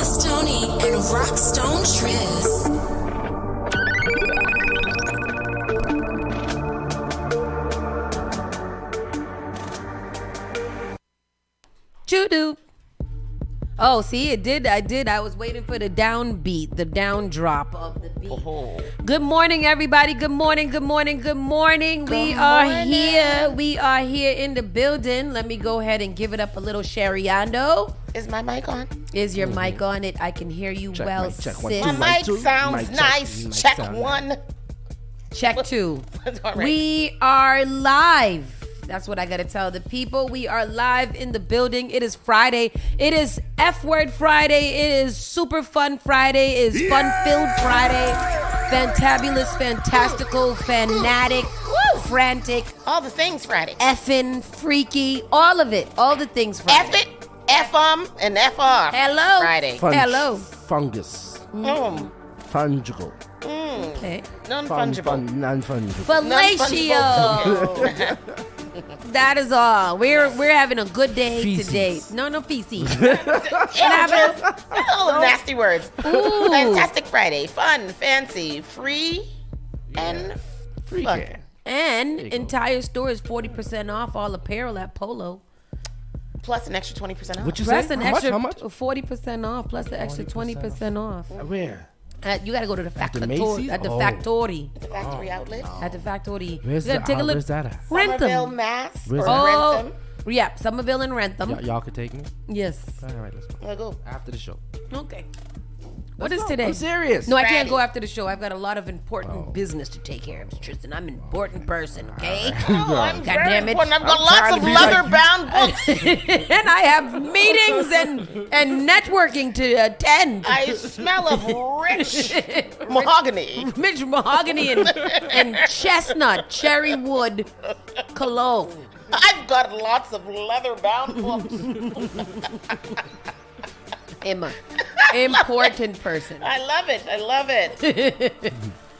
Rockstoney and Rockstone Triz. Choo-doo. Oh, see, it did. I was waiting for the downbeat, the down drop of the beat. Oh. Good morning, everybody. Good morning. We are here. We are here in the building. Let me go ahead and give it up a little Sheriando. Is my mic on? Is your mic on it? I can hear you well, check, sis. 1, 2, My mic two. sounds Mic nice. check. Check Mic sound one. Check two. All right. We are live. That's what I got to tell the people. We are live in the building. It is Friday. It is F-word Friday. It is super fun Friday. It is fun-filled Friday. Fantabulous, fantastical, fanatic, frantic, All the things Friday. effing, freaky, all of it. All the things Friday. F it, F and F off. Hello. Friday. Hello. Fungus. Fungible. Okay. Non-fungible. Non-fungible. Fellatio. That is all. We're having a good day Feces. today. No feces. Oh, nasty words. Ooh. Fantastic Friday. Fun, fancy, free, and Freaky. fun. And There you go. entire store is 40% off all apparel at Polo. Plus an extra 20% off. What you Plus say? an How much? extra How much? 40% off, plus the extra 20% off. Where? You got to go to the At the factory. Macy's? At the Oh. factory. The factory outlet. At the factory. Where's you got to take a look. Where's that at? Rent Somerville, them. Mass. Where's Or that? Oh, rent yeah. Somerville and Rentham. Y'all could take me? Yes. All right, let's go. them. Go. After the show. Okay. What Let's is go. today? I'm serious. No, I can't Friday. go after the show. I've got a lot of important business to take care of, Tristan. I'm an important person, okay? Oh, I'm God very damn it. important. I've got I'm lots trying of to be like leather-bound books. And I have meetings and networking to attend. I smell of rich mahogany. Mitch mahogany and chestnut cherry wood cologne. I've got lots of leather-bound books. Emma, important person. I love it. I love it.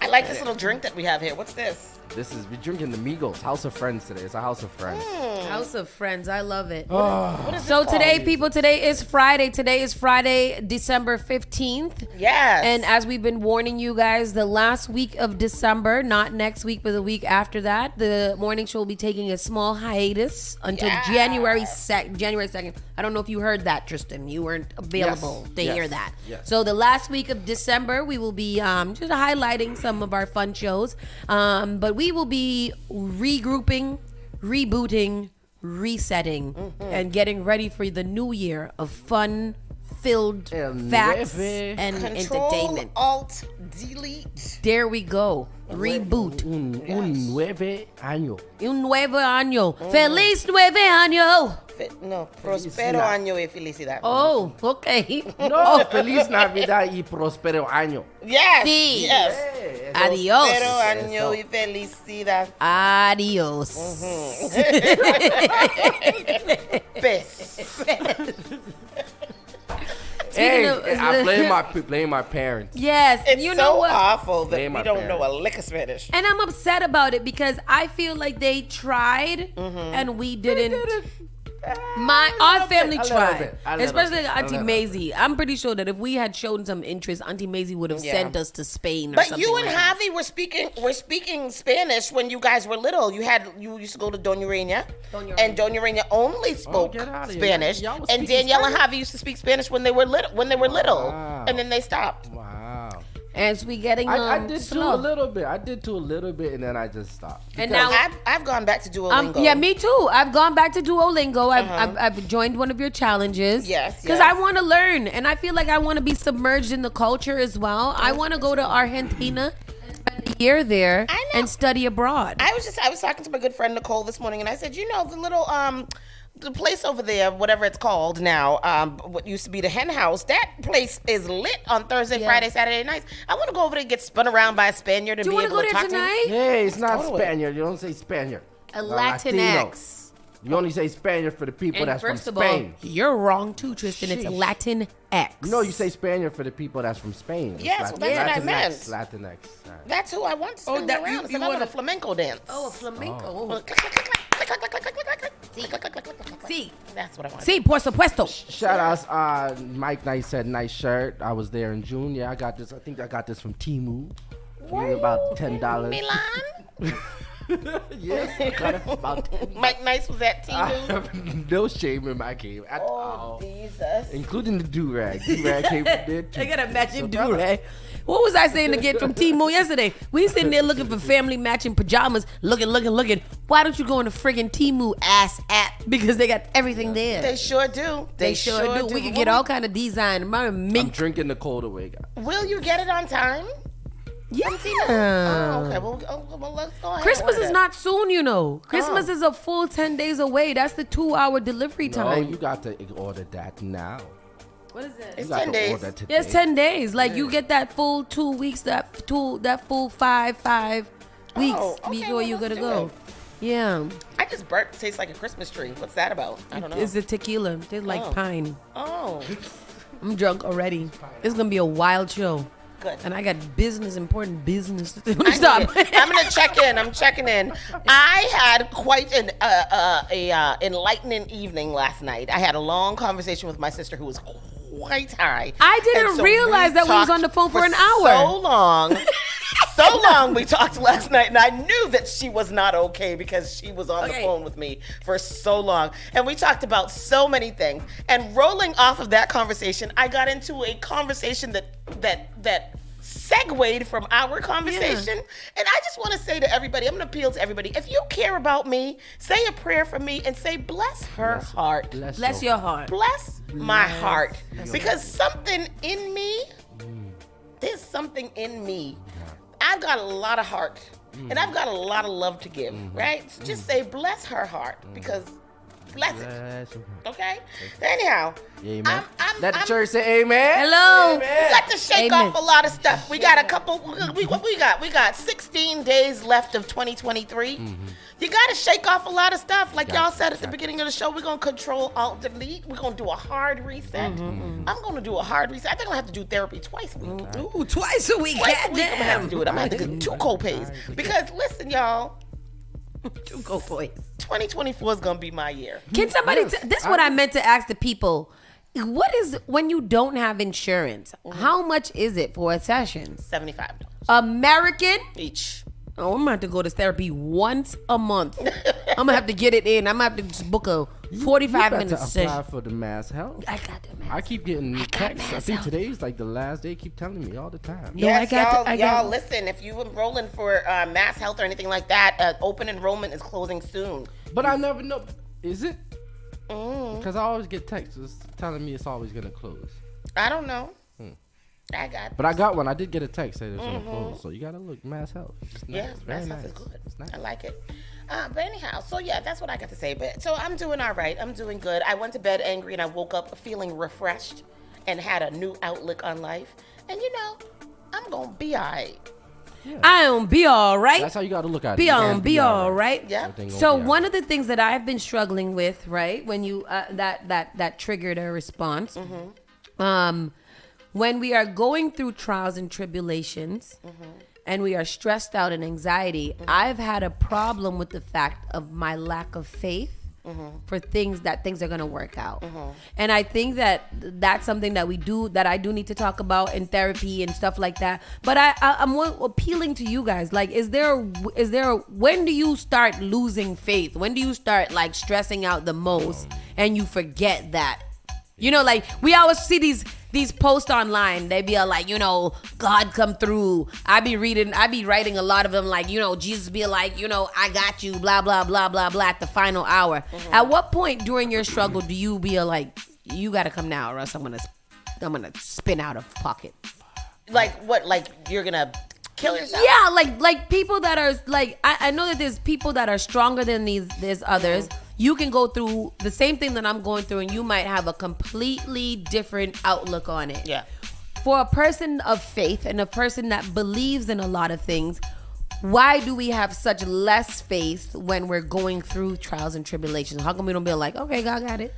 I like this little drink that we have here. What's this? We're drinking the Migos House of Friends today. It's a House of Friends. House of Friends, I love it. What is So this today, called? people, today is Friday. Today is Friday, December 15th. Yes. And as we've been warning you guys, the last week of December, not next week, but the week after that, the morning show will be taking a small hiatus until Yeah. January 2nd. I don't know if you heard that, Tristan. You weren't available to Yes. hear that. Yes. So the last week of December, we will be just highlighting some of our fun shows. But we will be regrouping, rebooting, resetting, and getting ready for the new year of fun-filled El facts nueve. and Control, entertainment. Alt, delete. There we go. Reboot. Un nueve año. Un nuevo año. Feliz nueve año. No, prospero Felicidad. año y felicidad. Oh, okay. No, Feliz Navidad y Prospero año. Yes. Sí. Yes. Adios. Prospero año y felicidad. Adios. Peace. Hey, of- I blame my parents. Yes. It's you so know what? awful that Blame we my don't know a parents. lick of Spanish. And I'm upset about it because I feel like they tried and we didn't. Our family A little tried, bit, a little especially bit, a Auntie little Maisie. I'm pretty sure that if we had shown some interest, Auntie Maisie would have Yeah. sent us to Spain or But something. you and like that. Javi were speaking Spanish when you guys were little. You used to go to Doña Reina, and Doña Reina only spoke get outta here. Spanish, Y'all was and speaking Danielle and Javi used to speak Spanish when they were little. Wow. And then they stopped. Wow. As we getting I did too slow. a little bit. I did too a little bit, and then I just stopped. And Because- now I've gone back to Duolingo. yeah, me too. I've gone back to Duolingo. I've joined one of your challenges. Yes, Because yes. I want to learn, and I feel like I want to be submerged in the culture as well. I want to go to Argentina and spend a year there I know. and study abroad. I was talking to my good friend Nicole this morning, and I said, you know, the little the place over there, whatever it's called now, what used to be the hen house, that place is lit on Thursday, Yeah. Friday, Saturday nights. I want to go over there and get spun around by a Spaniard and Do you be want to able go to there talk to him. tonight? Hey, it's not Totally. Spaniard. You don't say Spaniard. A Latino. Latinx. You only say Spaniard for the people And that's from first of Spain. all, you're wrong too, Tristan. It's a Sheesh. Latin X. No, you say Spaniard for the people that's from Spain. It's Yes, well, that's what I meant. Latinx. All right. That's who I want to spin that- around. you It's another wanna- flamenco dance. Oh, a flamenco. Click, click, click, click, click, click, click, click, click, click, click. See, That's what I want. see, por supuesto. Shout outs, Mike Nice said nice shirt. I was there in June. Yeah, I got this. I think I got this from Temu. About $10. Milan? Yes, I got it for about $10. Mike Nice was at I Temu. have no shame in my game at all. Jesus. Including the do-rag. Do-rag came from there too. I got a matching do-rag. What was I saying to get from Temu yesterday? We sitting there looking for family matching pajamas, looking. Why don't you go on the friggin' Temu ass app? Because they got everything there. They sure do. They sure do. We can get all kind of design. Remember I'm mink? drinking the cold away, guys. Will you get it on time? Yeah. Oh, okay. Well, let's go ahead. Christmas order is that. not soon, you know. Christmas is a full 10 days away. That's the 2-hour delivery No, time. you got to order that now. What is it? It's You got 10 to days. order today. Yeah, it's 10 days. Like you get that full 2 weeks, that full five weeks okay, before well, you let's gotta do go. it. Yeah. I just burped. Tastes like a Christmas tree. What's that about? I don't know. It's a tequila. Tastes like Oh. pine. Oh, I'm drunk already. It's gonna be a wild show. good. And I got important business to do. I Stop. need it. I'm gonna check in. I'm checking in. I had quite an enlightening evening last night. I had a long conversation with my sister who was quite high. I didn't And so realize that we was talked on the phone for an So hour. long. So long we talked last night, and I knew that she was not okay because she was on the Okay. phone with me for so long. And we talked about so many things. And rolling off of that conversation, I got into a conversation that segued from our conversation. And I just want to say to everybody, I'm going to appeal to everybody. If you care about me, say a prayer for me and say, bless her heart. Bless your heart. Bless my heart. Because something in me, there's something in me. I've got a lot of heart and I've got a lot of love to give, right? So just say, bless her heart because bless it. Okay? Anyhow, Amen. I'm Let the church say amen. Hello. we got to shake Amen. off a lot of stuff. We got a couple. What we got? We got 16 days left of 2023. You got to shake off a lot of stuff. Like y'all said at the beginning of the show, we're gonna control alt delete. We're gonna do a hard reset. I'm gonna do a hard reset. I think I'm gonna have to do therapy twice a week. Ooh, twice a week. Twice a week, I'm gonna have to Goddamn. do it. I'm gonna have to get 2 co-pays because listen, y'all. Go for it. 2024 is gonna be my year. Can somebody? This is what I meant to ask the people. What is when you don't have insurance? How much is it for a session? $75 American. each. Oh, I'm gonna have to go to therapy once a month. I'm gonna have to get it in. I'm gonna have to just book a 45 You minute got to apply session. for the mass health. I got that, man. I keep getting texts. I mass think health. today's like the last day. Keep telling me all the time. No, I Yes, got y'all listen, if you enrolling for mass health or anything like that, open enrollment is closing soon. But I never know. Is it? Mm. Because I always get texts telling me it's always gonna close. I don't know. I got But I got one. I did get a text saying it's gonna close. So you gotta look mass health. It's nice. Yeah, Very mass health nice. is good. It's nice. I like it. But anyhow, so yeah, that's what I got to say. But so I'm doing all right. I'm doing good. I went to bed angry and I woke up feeling refreshed and had a new outlook on life. And you know, I'm gonna be all right. I don't be all right. That's how you gotta look at it. Be You on, gotta be all right. Yeah. Everything gonna So be all one right. of the things that I've been struggling with, right, when you that triggered a response, when we are going through trials and tribulations, and we are stressed out and anxiety, I've had a problem with the fact of my lack of faith for things are going to work out. And I think that that's something that I do need to talk about in therapy and stuff like that. But I'm appealing to you guys. Like, is there when do you start losing faith? When do you start like stressing out the most and you forget that? You know, like we always see these posts online. They be like, you know, God come through. I be writing a lot of them like, you know, Jesus be like, you know, I got you, blah, blah, blah, blah, blah at the final hour. At what point during your struggle do you be like, you got to come now or else I'm going to spin out of pocket? Like what? Like you're gonna kill yourself? Yeah, like people that are like, I know that there's people that are stronger than there's others. You can go through the same thing that I'm going through and you might have a completely different outlook on it. Yeah. For a person of faith and a person that believes in a lot of things, why do we have such less faith when we're going through trials and tribulations? How come we don't be like, okay, God got it?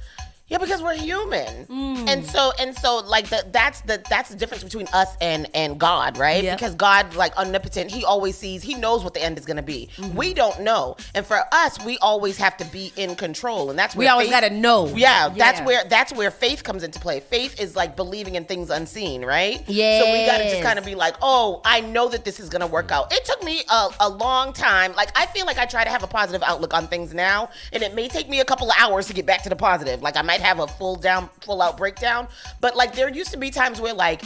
Yeah, because we're human, and so like that's the difference between us and God, right? Yep. Because God, like omnipotent, He always sees, He knows what the end is going to be. We don't know, and for us, we always have to be in control, and that's where We always got to know. Yeah, that's where faith comes into play. Faith is like believing in things unseen, right? Yeah. So we got to just kind of be like, oh, I know that this is going to work out. It took me a long time. Like I feel like I try to have a positive outlook on things now, and it may take me a couple of hours to get back to the positive. Like I might have a full out breakdown, but like there used to be times where like,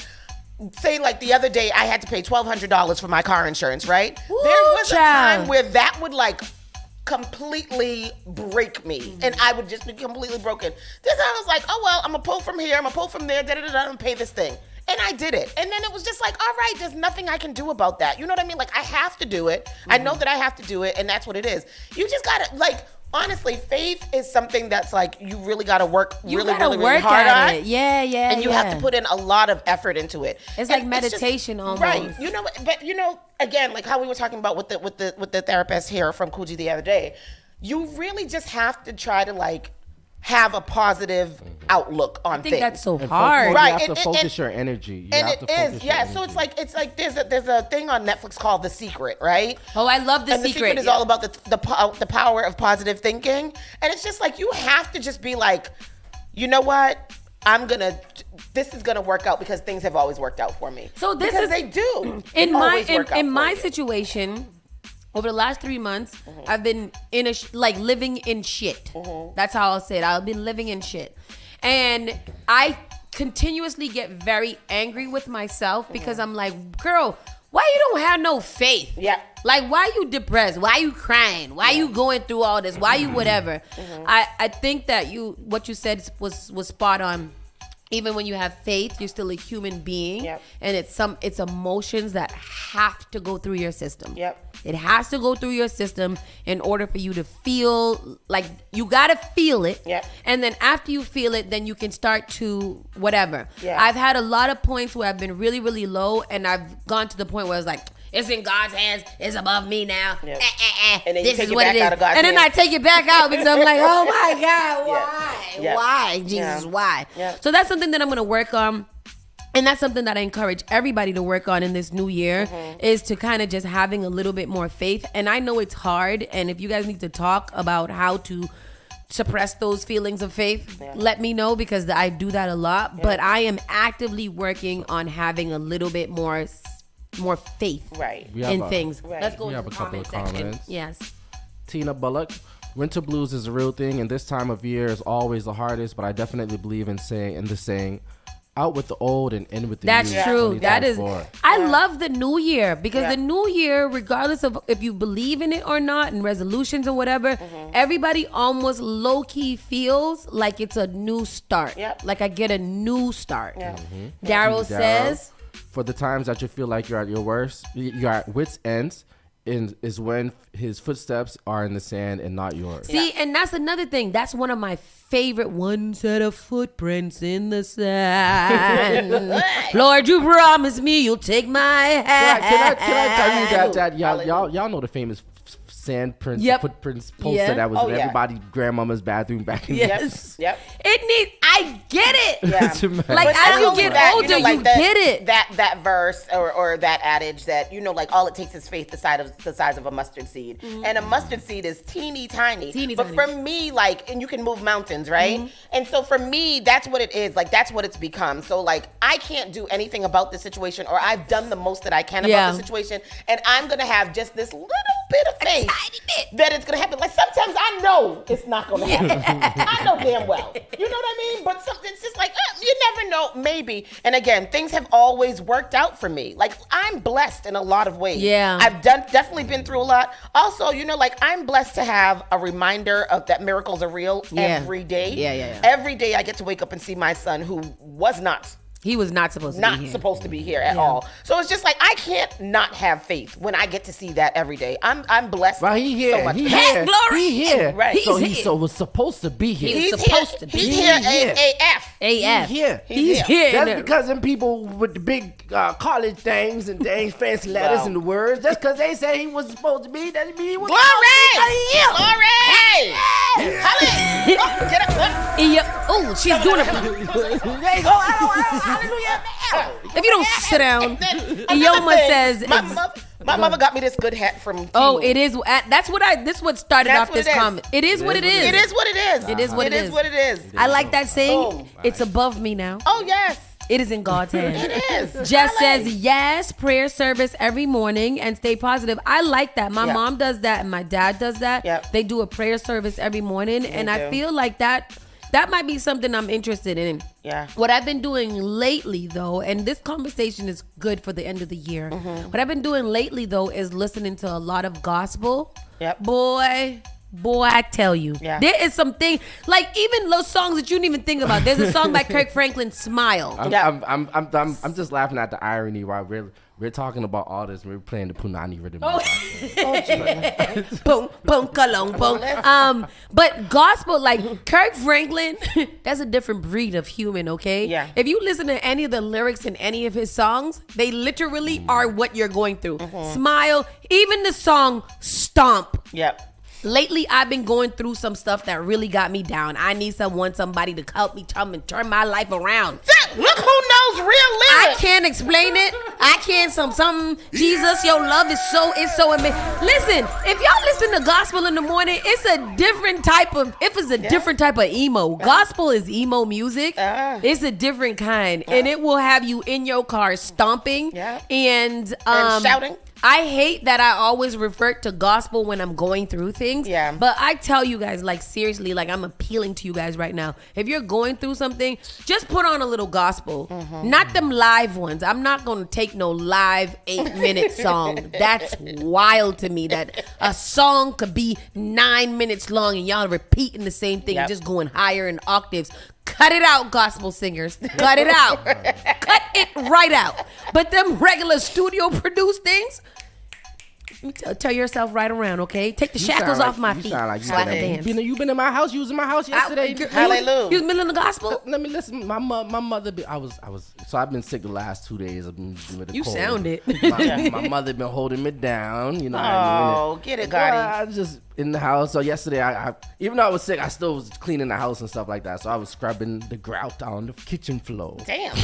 say like the other day I had to pay $1,200 for my car insurance, right? Ooh, there was a child. time where that would like completely break me, and I would just be completely broken. This time I was like, oh well, I'm gonna pull from here, I'm gonna pull from there, and pay this thing. And I did it. And then it was just like, all right, there's nothing I can do about that. You know what I mean? Like I have to do it. I know that I have to do it, and that's what it is. You just gotta like, honestly, faith is something that's like you really got to work really hard on. It. Yeah. And you have to put in a lot of effort into it. It's and like meditation almost. Right. You know, but you know, again, like how we were talking about with the therapist here from Coogee the other day, you really just have to try to like have a positive outlook on things. I think that's so And hard. You Right, have to and- focus your energy. You And have it to focus is, your yeah. energy. So it's like there's a thing on Netflix called The Secret, right? Oh, I love The And Secret. The Secret is all about the power of positive thinking, and it's just like you have to just be like, you know what? This is gonna work out because things have always worked out for me. So this because is they do. in They my always work out in for my you. situation. Over the last 3 months, I've been in like living in shit. That's how I'll say it. I'll be living in shit, and I continuously get very angry with myself because I'm like, girl, why you don't have no faith? Yeah. Like, why you depressed? Why you crying? Why you going through all this? Why you whatever? I think that what you said was spot on. Even when you have faith, you're still a human being, and it's emotions that have to go through your system. Yep. It has to go through your system in order for you to feel like you gotta feel it. Yep. And then after you feel it, then you can start to whatever. Yeah. I've had a lot of points where I've been really, really low, and I've gone to the point where it's like, it's in God's hands. It's above me now. Yep. This And then you take is it what back it is. out of God's And then I hands. take it back out because I'm like, oh my God, Yeah. why? Yeah. Why? Jesus, Yeah. why? Yeah. So that's something that I'm going to work on. And that's something that I encourage everybody to work on in this new year is to kind of just having a little bit more faith. And I know it's hard. And if you guys need to talk about how to suppress those feelings of faith, let me know because I do that a lot. But I am actively working on having a little bit more faith Right. We have in a- things. Right. Let's go We into have the a couple comment of section. comments. Yes. Tina Bullock, winter blues is a real thing, and this time of year is always the hardest. But I definitely believe in the saying, "Out with the old and in with the That's new." true. That is. 2024. I love the new year because Yeah. the new year, regardless of if you believe in it or not, and resolutions or whatever, everybody almost low key feels like it's a new start. Yep. Like I get a new start. Yeah. Daryl says, For the times that you feel like you're at your worst, you're at wit's ends, is when his footsteps are in the sand and not yours. see, and that's another thing. That's one of my favorite one set of footprints in the sand. Lord, you promised me you'll take my hand. Can I tell you that y'all know the famous sand prints, Yep. footprints poster Yeah. that was Oh, in yeah. everybody's grandmama's bathroom back in Yes. Yep. It needs. I get it. Yeah. It's a mess. Like But as not you only get that, older, like you get it. That verse or that adage that like all it takes is faith the size of a mustard seed, and a mustard seed is teeny tiny. But tiny. for me, like, and you can move mountains, right? And so for me, that's what it is. Like that's what it's become. So like I can't do anything about the situation, or I've done the most that I can Yeah. about the situation, and I'm gonna have just this little bit of faith tiny bit. that it's gonna happen. Like sometimes I know it's not gonna happen. I know damn well. You know what I mean? But something's just like you never know. Maybe. And again, things have always worked out for me. Like I'm blessed in a lot of ways. Yeah. I've definitely been through a lot. Also, like I'm blessed to have a reminder of that miracles are real Yeah. every day. Yeah. Every day I get to wake up and see my son who was not He was not supposed to not be here. supposed to be here at all. So it's just like I can't not have faith when I get to see that every day. I'm blessed. Well, he here. So much. He Hey, here. glory. He here. Right. So He's he here. was supposed to be here. He's He's supposed to be He's here. here. AF. AF. He here. He's here. here. That's because them people with the big college things and things, fancy letters Wow. and the words. That's because they said he was supposed to be. That mean he was Glory! Glory! Yeah. Hallelujah! Oh, get up. Yeah. Oh, she's doing it. There you go. Hallelujah. If you don't sit down, Ioma says. My mother got me this good hat from. Oh, Temu. it is. That's what I. This what started That's off what this it is. comment. It is what it is. It is what it is. It is what It it is is. what it is. I like that saying. Boom. It's above me now. Oh yes, It is in God's hands. it is. Jess Hallelujah. says yes, prayer service every morning and stay positive. I like that. My Yeah. mom does that and my dad does that. Yep. They do a prayer service every morning, and I do. feel like that might be something I'm interested in. Yeah. What I've been doing lately, though, and this conversation is good for the end of the year. Mm-hmm. What I've been doing lately, though, is listening to a lot of gospel. Yep. Boy, I tell you, Yeah. there is something like even those songs that you didn't even think about. There's a song by Kirk Franklin, "Smile." I'm just laughing at the irony while we're talking about all this and we're playing the Punani rhythm. Boom, boom, kalong, boom. But gospel, like Kirk Franklin, that's a different breed of human, okay? Yeah. If you listen to any of the lyrics in any of his songs, they literally are what you're going through. Smile, even the song "Stomp." Yep. Lately, I've been going through some stuff that really got me down. I need somebody to help me turn my life around. Look who knows real I lyrics. can't explain it. I can't something. Jesus, your love is so amazing. Listen, if y'all listen to gospel in the morning, it's a different type of. Different type of emo. Gospel is emo music. It's a different kind, and it will have you in your car stomping and shouting. I hate that I always revert to gospel when I'm going through things. Yeah. But I tell you guys, like, seriously, like, I'm appealing to you guys right now. If you're going through something, just put on a little gospel. Not them live ones. I'm not going to take no live 8-minute song. That's wild to me that a song could be 9 minutes long and y'all repeating the same thing and just going higher in octaves. Cut it out, gospel singers. Cut it out. Cut it right out. But them regular studio produced things, you tell yourself right around, okay? Take the shackles off my feet. You sound like so I can dance. you been in my house. You was in my house yesterday. Hallelujah. You was middle of the gospel? Let me listen. My mother. So I've been sick the last 2 days. I've been with a You cold. sound it. My mother been holding me down. You know. what I mean? Oh, get it, Well, Gotti. I was just in the house. So yesterday, I even though I was sick, I still was cleaning the house and stuff like that. So I was scrubbing the grout on the kitchen floor. Damn.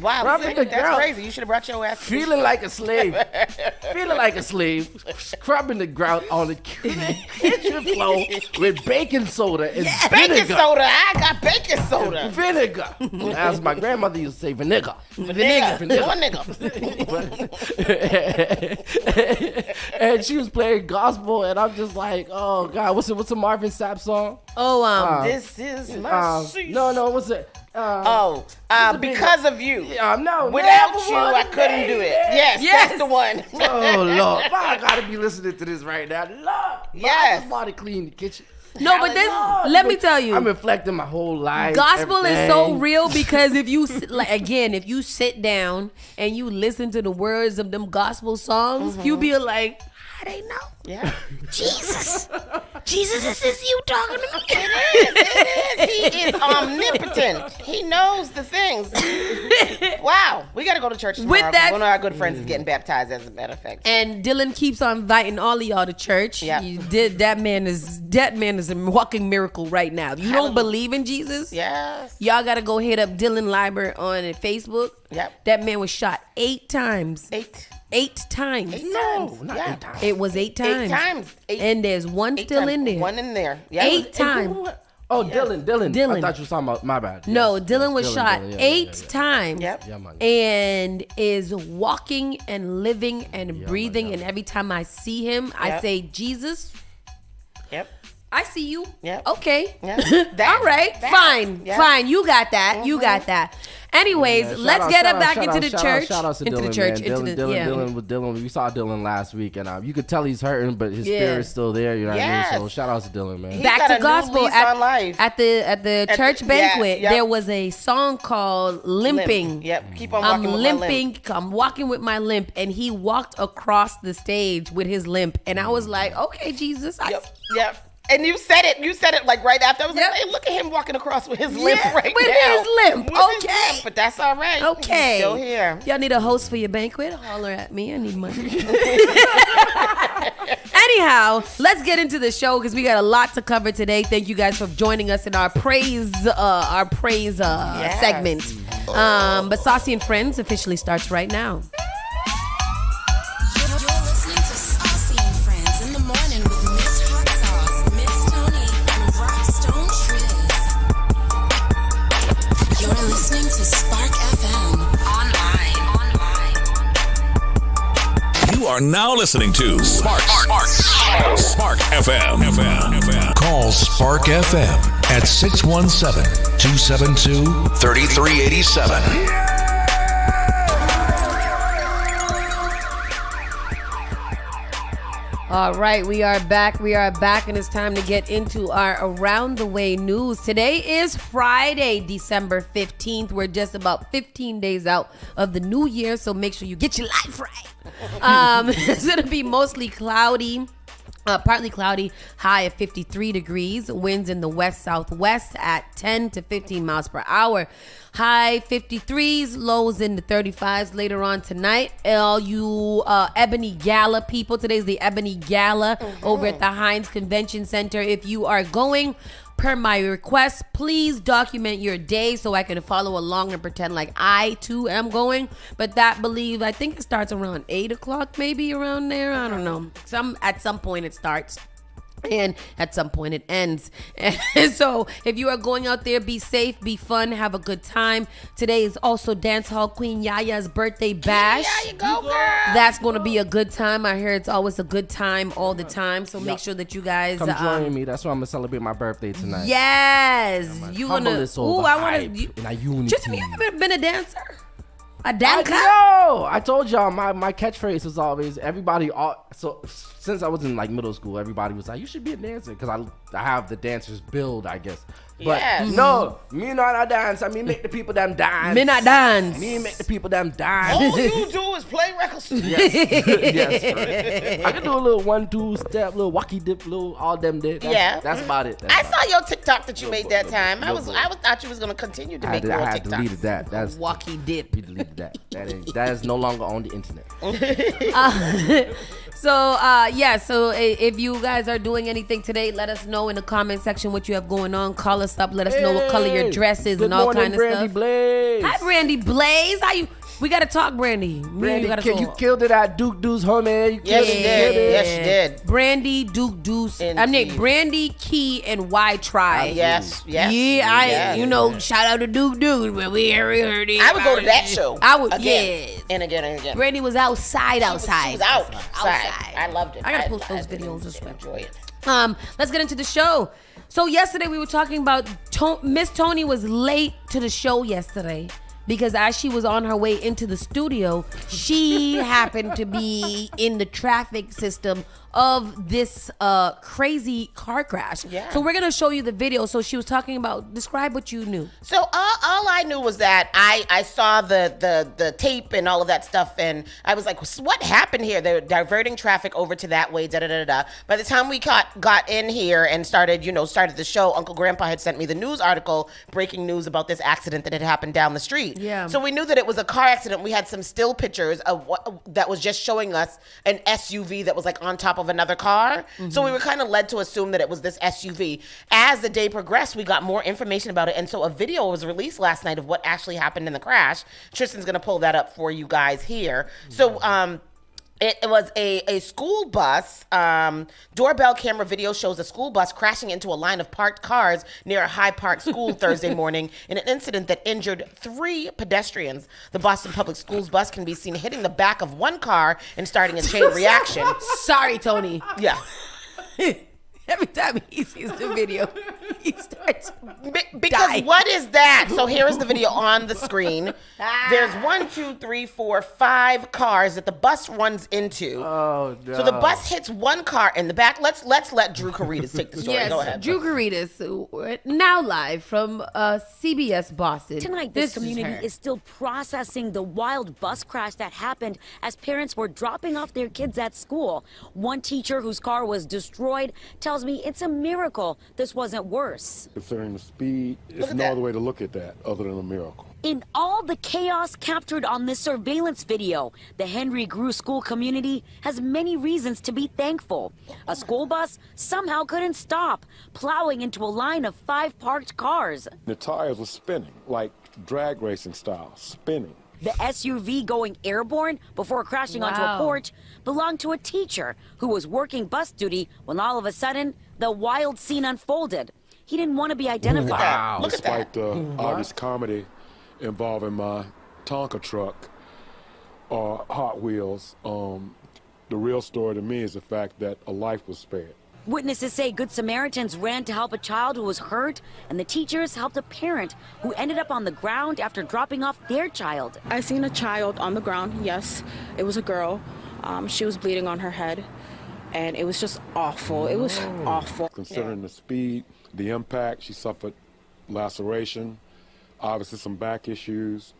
Wow. Scrubbing the That's grout. crazy. You should have brought your ass. Feeling like a slave. Feeling like a slave. Scrubbing the grout on the kitchen floor with baking soda and Baking vinegar. soda. I got baking soda. Vinegar. As my grandmother used to say, vinegar. Vinegar. One nigga. And she was playing gospel, and I'm just like, oh God, what's the Marvin Sapp song? Oh, This is my seat. No, what's it? Because of you. No. Without never you, I would couldn't be do it. there. Yes, that's the one. Oh Lord, I gotta be listening to this right now. Lord, I Yes. just want to clean the kitchen. no, but this, let me tell you. I'm reflecting my whole life. Gospel is so everything. real because if you if you sit down and you listen to the words of them gospel songs, you be like, how they know? Yeah. Jesus, is this you talking to me? It is. He is omnipotent. He knows the things. Wow. We got to go to church tomorrow. With that- One of our good friends is getting baptized, as a matter of fact. And Dylan keeps on inviting all of y'all to church. Yeah. That man is a walking miracle right now. If you don't believe in Jesus, Yes. y'all gotta go hit up Dylan Leiber on Facebook. Yep. That man was shot 8 times. 8 times. No, not Yeah. 8 times. It was 8 times. 8 times. And there's one still in there. One in there. Yeah. 8 times. Oh, Dylan. Dylan. I thought you were talking about my bad. No, Yes, Dylan yes, was shot Dylan, 8 times. Yep. Yeah, man. And is walking and living and breathing. man. And every time I see him, I Yep. say, Jesus, Yep. I see you. Yep. Okay. Yep. That- All right. that. Fine. Yep. Fine. You got that. You got that. Anyways, Yeah, let's get it back into the church. Shout out to into Dylan, the church. man. Dylan. We saw Dylan last week, and you could tell he's hurting, but his spirit's still there. You know what I mean? So shout out to Dylan, man. Back to gospel at the church banquet. Yep. There was a song called "Limping." Yep, keep on walking with my limp. I'm walking with my limp, and he walked across the stage with his limp, and I was like, "Okay, Jesus." Yep. And you said it like right after. I was like, hey, look at him walking across with his limp right now. With his limp. With his limp, but that's all right. Okay. He's still here. If y'all need a host for your banquet, holler at me. I need money. Anyhow, let's get into the show because we got a lot to cover today. Thank you guys for joining us in our praise segment. But Saucy and Friends officially starts right now. You're listening to Saucy and Friends in the morning with Miss Hot Sauce, Miss Tony, and Rockstone Triz. You're listening to Spark FM online. You are now listening to Spark FM. Call Spark FM at 617-272-3387. All right, we are back, and it's time to get into our Around the Way news. Today is Friday, December 15th. We're just about 15 days out of the new year, so make sure you get your life right. It's going to be mostly cloudy. Partly cloudy, high of 53 degrees. Winds in the west-southwest at 10 to 15 miles per hour. High 53s, lows in the 35s later on tonight. All you Ebony Gala people, today's the Ebony Gala over at the Heinz Convention Center. If you are going, per my request, please document your day so I can follow along and pretend like I too am going. But I think it starts around 8 o'clock, maybe around there. I don't know. At some point it starts. And at some point it ends. And so if you are going out there, be safe, be fun, have a good time. Today is also Dancehall Queen Yaya's birthday bash. There you go, girl. That's going to be a good time. I hear it's always a good time all the time. So make sure that you guys come join me. That's why I'm gonna celebrate my birthday tonight. Yes, you gonna. Ooh, I want to. Tristan, you ever been a dancer? A dancer? I told y'all my catchphrase was always everybody. So since I was in like middle school, everybody was like, "You should be a dancer," because I have the dancer's build, I guess. But no, me not a dance. I mean, make the people them dance. Me not dance. Me make the people them dance. All you do is play records. Yes. I can do a little 1-2 step, little wacky dip, little all them did. That's about it. I saw your TikTok that you made that time. I thought you was gonna continue to make more TikToks. I had deleted that. That's wacky dip. We deleted that. That is no longer on the internet. So if you guys are doing anything today, let us know in the comment section what you have going on. Call us up. Let us know what color your dress is and all kind of Brandy stuff. Blaze. Hi, Brandy Blaze. How you? We gotta talk, Brandy. You killed it at Duke Deuce, homie. Yes, you did. Yes, you did. Brandy, Duke Deuce. I mean, Brandy, Key, and Y Try. Yes. Yeah, shout out to Duke Deuce, but we heard it. I would go to that show. I would, again, yes. And again. Brandy was outside. She was outside. I loved it. I gotta post those videos as well. Enjoy it. Let's get into the show. So yesterday we were talking about Miss Tony was late to the show yesterday because as she was on her way into the studio, she happened to be in the traffic system of this crazy car crash. Yeah. So we're gonna show you the video. So she was talking about, describe what you knew. So all I knew was that I saw the tape and all of that stuff, and I was like, what happened here? They're diverting traffic over to that way, da-da-da-da. By the time we got in here and started the show, Uncle Grandpa had sent me the news article, breaking news about this accident that had happened down the street. Yeah. So we knew that it was a car accident. We had some still pictures of that was just showing us an SUV that was like on top of another car. Mm-hmm. So we were kind of led to assume that it was this SUV. As the day progressed, we got more information about it. And so a video was released last night of what actually happened in the crash. Tristan's going to pull that up for you guys here. Mm-hmm. So, it was a school bus. Doorbell camera video shows a school bus crashing into a line of parked cars near a High Park school Thursday morning in an incident that injured 3 pedestrians. The Boston Public Schools bus can be seen hitting the back of one car and starting a chain reaction. Sorry, Tony. Yeah. Every time he sees the video, he starts Because dying. what is that? So here is the video on the screen. There's 5 cars that the bus runs into. Oh, no. So the bus hits one car in the back. Let's let Drew Caritas take the story. Yes, Go ahead. Drew Caritas, now live from CBS Boston. Tonight, this is community her. is still processing the wild bus crash that happened as parents were dropping off their kids at school. One teacher whose car was destroyed tells me it's a miracle this wasn't worse. Considering the speed, there's at no that. other way to look at that other than a miracle. In all the chaos captured on this surveillance video, the Henry Grew school community has many reasons to be thankful. A school bus somehow couldn't stop, plowing into a line of 5 parked cars. The tires were spinning, like drag racing style, spinning. The SUV going airborne before crashing onto a Wow. porch belonged to a teacher who was working bus duty when all of a sudden the wild scene unfolded. He didn't want to be identified. Wow. Look at that. Despite the obvious comedy involving my Tonka truck or Hot Wheels, the real story to me is the fact that a life was spared. Witnesses say Good Samaritans ran to help a child who was hurt, and the teachers helped a parent who ended up on the ground after dropping off their child. I seen a child on the ground. Yes, it was a girl. She was bleeding on her head, and it was just awful. It was awful. Considering the speed, the impact, she suffered laceration, obviously some back issues,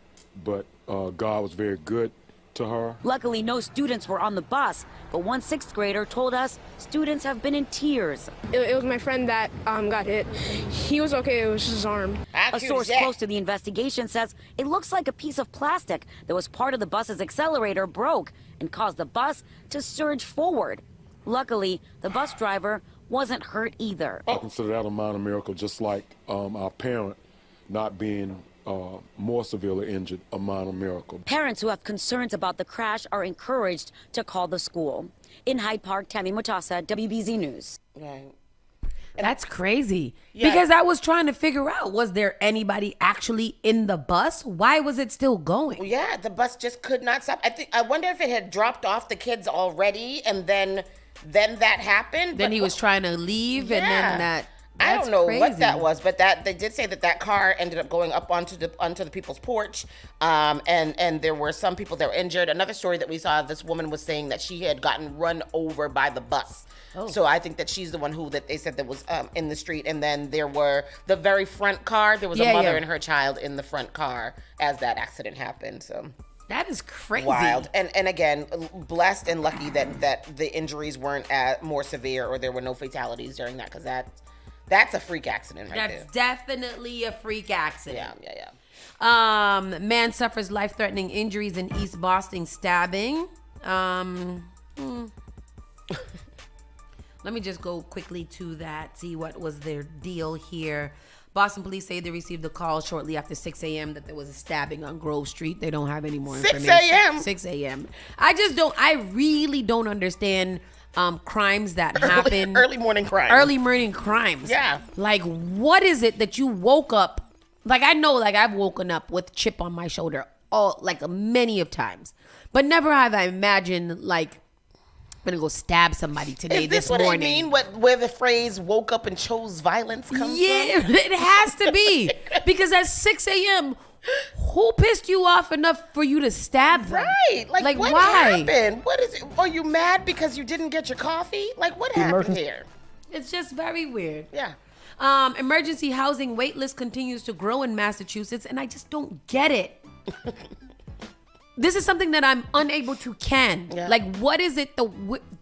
but God was very good to her. Luckily, no students were on the bus, but one 6th grader told us students have been in tears. It was my friend that got hit. He was okay. It was just his arm. A source close to the investigation says it looks like a piece of plastic that was part of the bus's accelerator broke and caused the bus to surge forward. Luckily, the bus driver wasn't hurt either. I consider that a minor miracle, just like our parent not being more severely injured, a minor miracle. Parents who have concerns about the crash are encouraged to call the school. In Hyde Park, Tammy Mutasa, WBZ News. Right. That's crazy. Yeah. Because I was trying to figure out, was there anybody actually in the bus? Why was it still going? Yeah, the bus just could not stop. I wonder if it had dropped off the kids already, and then that happened. Then But- he was trying to leave, and Yeah. then that. I that's don't know what crazy. that was, but that they did say that car ended up going up onto the people's porch, and there were some people that were injured. Another story that we saw, this woman was saying that she had gotten run over by the bus. Oh. So I think that she's the one who that they said that was in the street, and then there were the very front car. There was a mother and her child in the front car as that accident happened. So. That is crazy. Wild. And again, blessed and lucky that the injuries weren't more severe or there were no fatalities during that, because that's a freak accident right That's definitely a freak accident. there. Yeah. Man suffers life-threatening injuries in East Boston stabbing. Let me just go quickly to that, see what was their deal here. Boston police say they received a call shortly after 6 a.m. that there was a stabbing on Grove Street. They don't have any more 6 information. a.m.? 6 a.m. I really don't understand crimes that happen. Early morning crime. Early morning crimes. Yeah. Like, what is it that you woke up? Like, I know, like, I've woken up with chip on my shoulder many of times. But never have I imagined, like, I'm going to go stab somebody today, Is this what morning. I mean? Where the phrase "woke up and chose violence" comes from? Yeah, it has to be. Because at 6 a.m., who pissed you off enough for you to stab them? Right. Like what why? happened? What is it? Are you mad because you didn't get your coffee? Like, what happened here? It's just very weird. Yeah. Emergency housing wait list continues to grow in Massachusetts, and I just don't get it. This is something that I'm unable to Yeah. Like, what is it?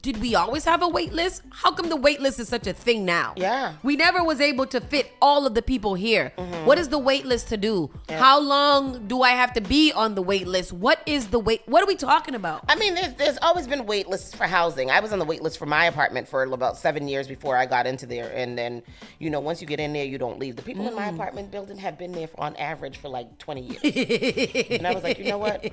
Did we always have a wait list? How come the wait list is such a thing now? Yeah. We never was able to fit all of the people here. What is the wait list to do? How long do I have to be on the wait list? What is the wait? What are we talking about? I mean, there's always been wait lists for housing. I was on the wait list for my apartment for about 7 years before I got into there. And then, once you get in there, you don't leave. The people in my apartment building have been there on average for like 20 years. And I was like, you know what?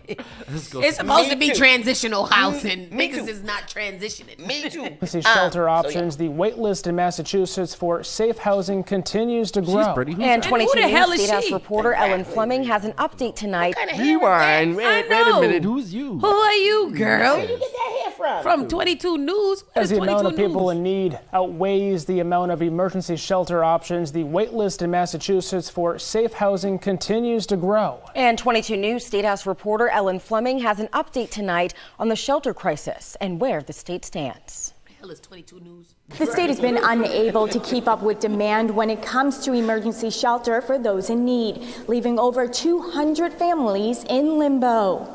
It's supposed to be too. transitional housing. Me Niggas too. is not transitioning. Me too. Emergency shelter yeah. options. The wait list in Massachusetts for safe housing continues to grow. She's pretty. Who's And that? 22 who the hell News is State House she? reporter Ellen Fleming has an update tonight. What kind of hair is that? Rewind. Wait a know. minute. Who's you? Who are you, girl? Where you get that hair from? from? From 22 News. What As is the amount of 22 people News? in need outweighs the amount of emergency shelter options, the wait list in Massachusetts for safe housing continues to grow. And 22 News State House reporter Ellen Fleming has an update tonight on the shelter crisis and where the state stands. Hell is 22 News. The state has been unable to keep up with demand when it comes to emergency shelter for those in need, leaving over 200 families in limbo.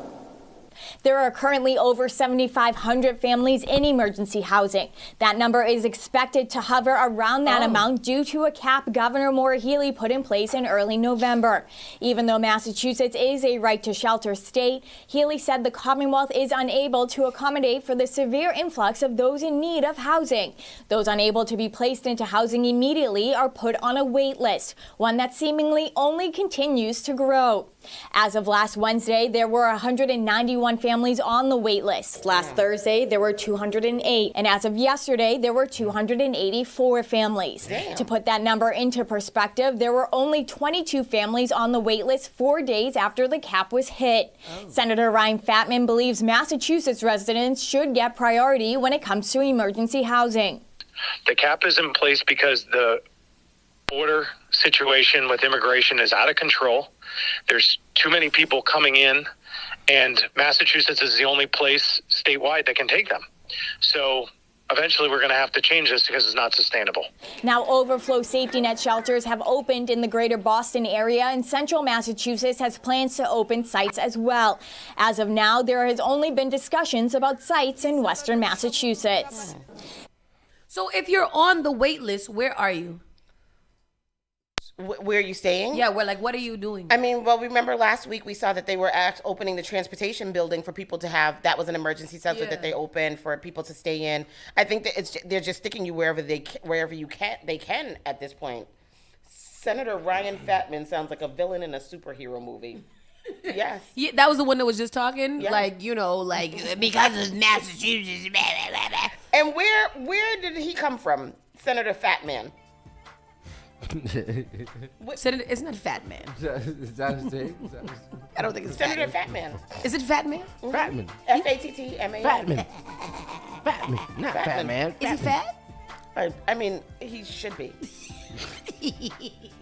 There are currently over 7,500 families in emergency housing. That number is expected to hover around that amount due to a cap Governor Maura Healey put in place in early November. Even though Massachusetts is a right to shelter state, Healey said the Commonwealth is unable to accommodate for the severe influx of those in need of housing. Those unable to be placed into housing immediately are put on a wait list, one that seemingly only continues to grow. As of last Wednesday, there were 191 families on the wait list. Last Thursday, there were 208. And as of yesterday, there were 284 families. Damn. To put that number into perspective, there were only 22 families on the wait list 4 days after the cap was hit. Senator Ryan Fatman believes Massachusetts residents should get priority when it comes to emergency housing. The cap is in place because the border situation with immigration is out of control. There's too many people coming in, and Massachusetts is the only place statewide that can take them. So eventually we're going to have to change this because it's not sustainable. Now, overflow safety net shelters have opened in the greater Boston area, and central Massachusetts has plans to open sites as well. As of now, there has only been discussions about sites in western Massachusetts. So if you're on the wait list, where are you? Where are you staying? Yeah, well, like, what are you doing? I mean, well, remember last week we saw that they were opening the transportation building for people to have. That was an emergency shelter that they opened for people to stay in. I think that they're just sticking you wherever they can at this point. Senator Ryan Fatman sounds like a villain in a superhero movie. Yes. Yeah, that was the one that was just talking, Yeah. like, you know, like, because of Massachusetts. Blah, blah, blah, blah. And where did he come from, Senator Fatman? Senator, isn't that Fat Man? Is that his name? I don't think it's Senator Fat Fatman. Is it Fat Man? Fatman. Fattman. Fatman. Fatman. Not Fat Man. Is he fat? I mean, he should be.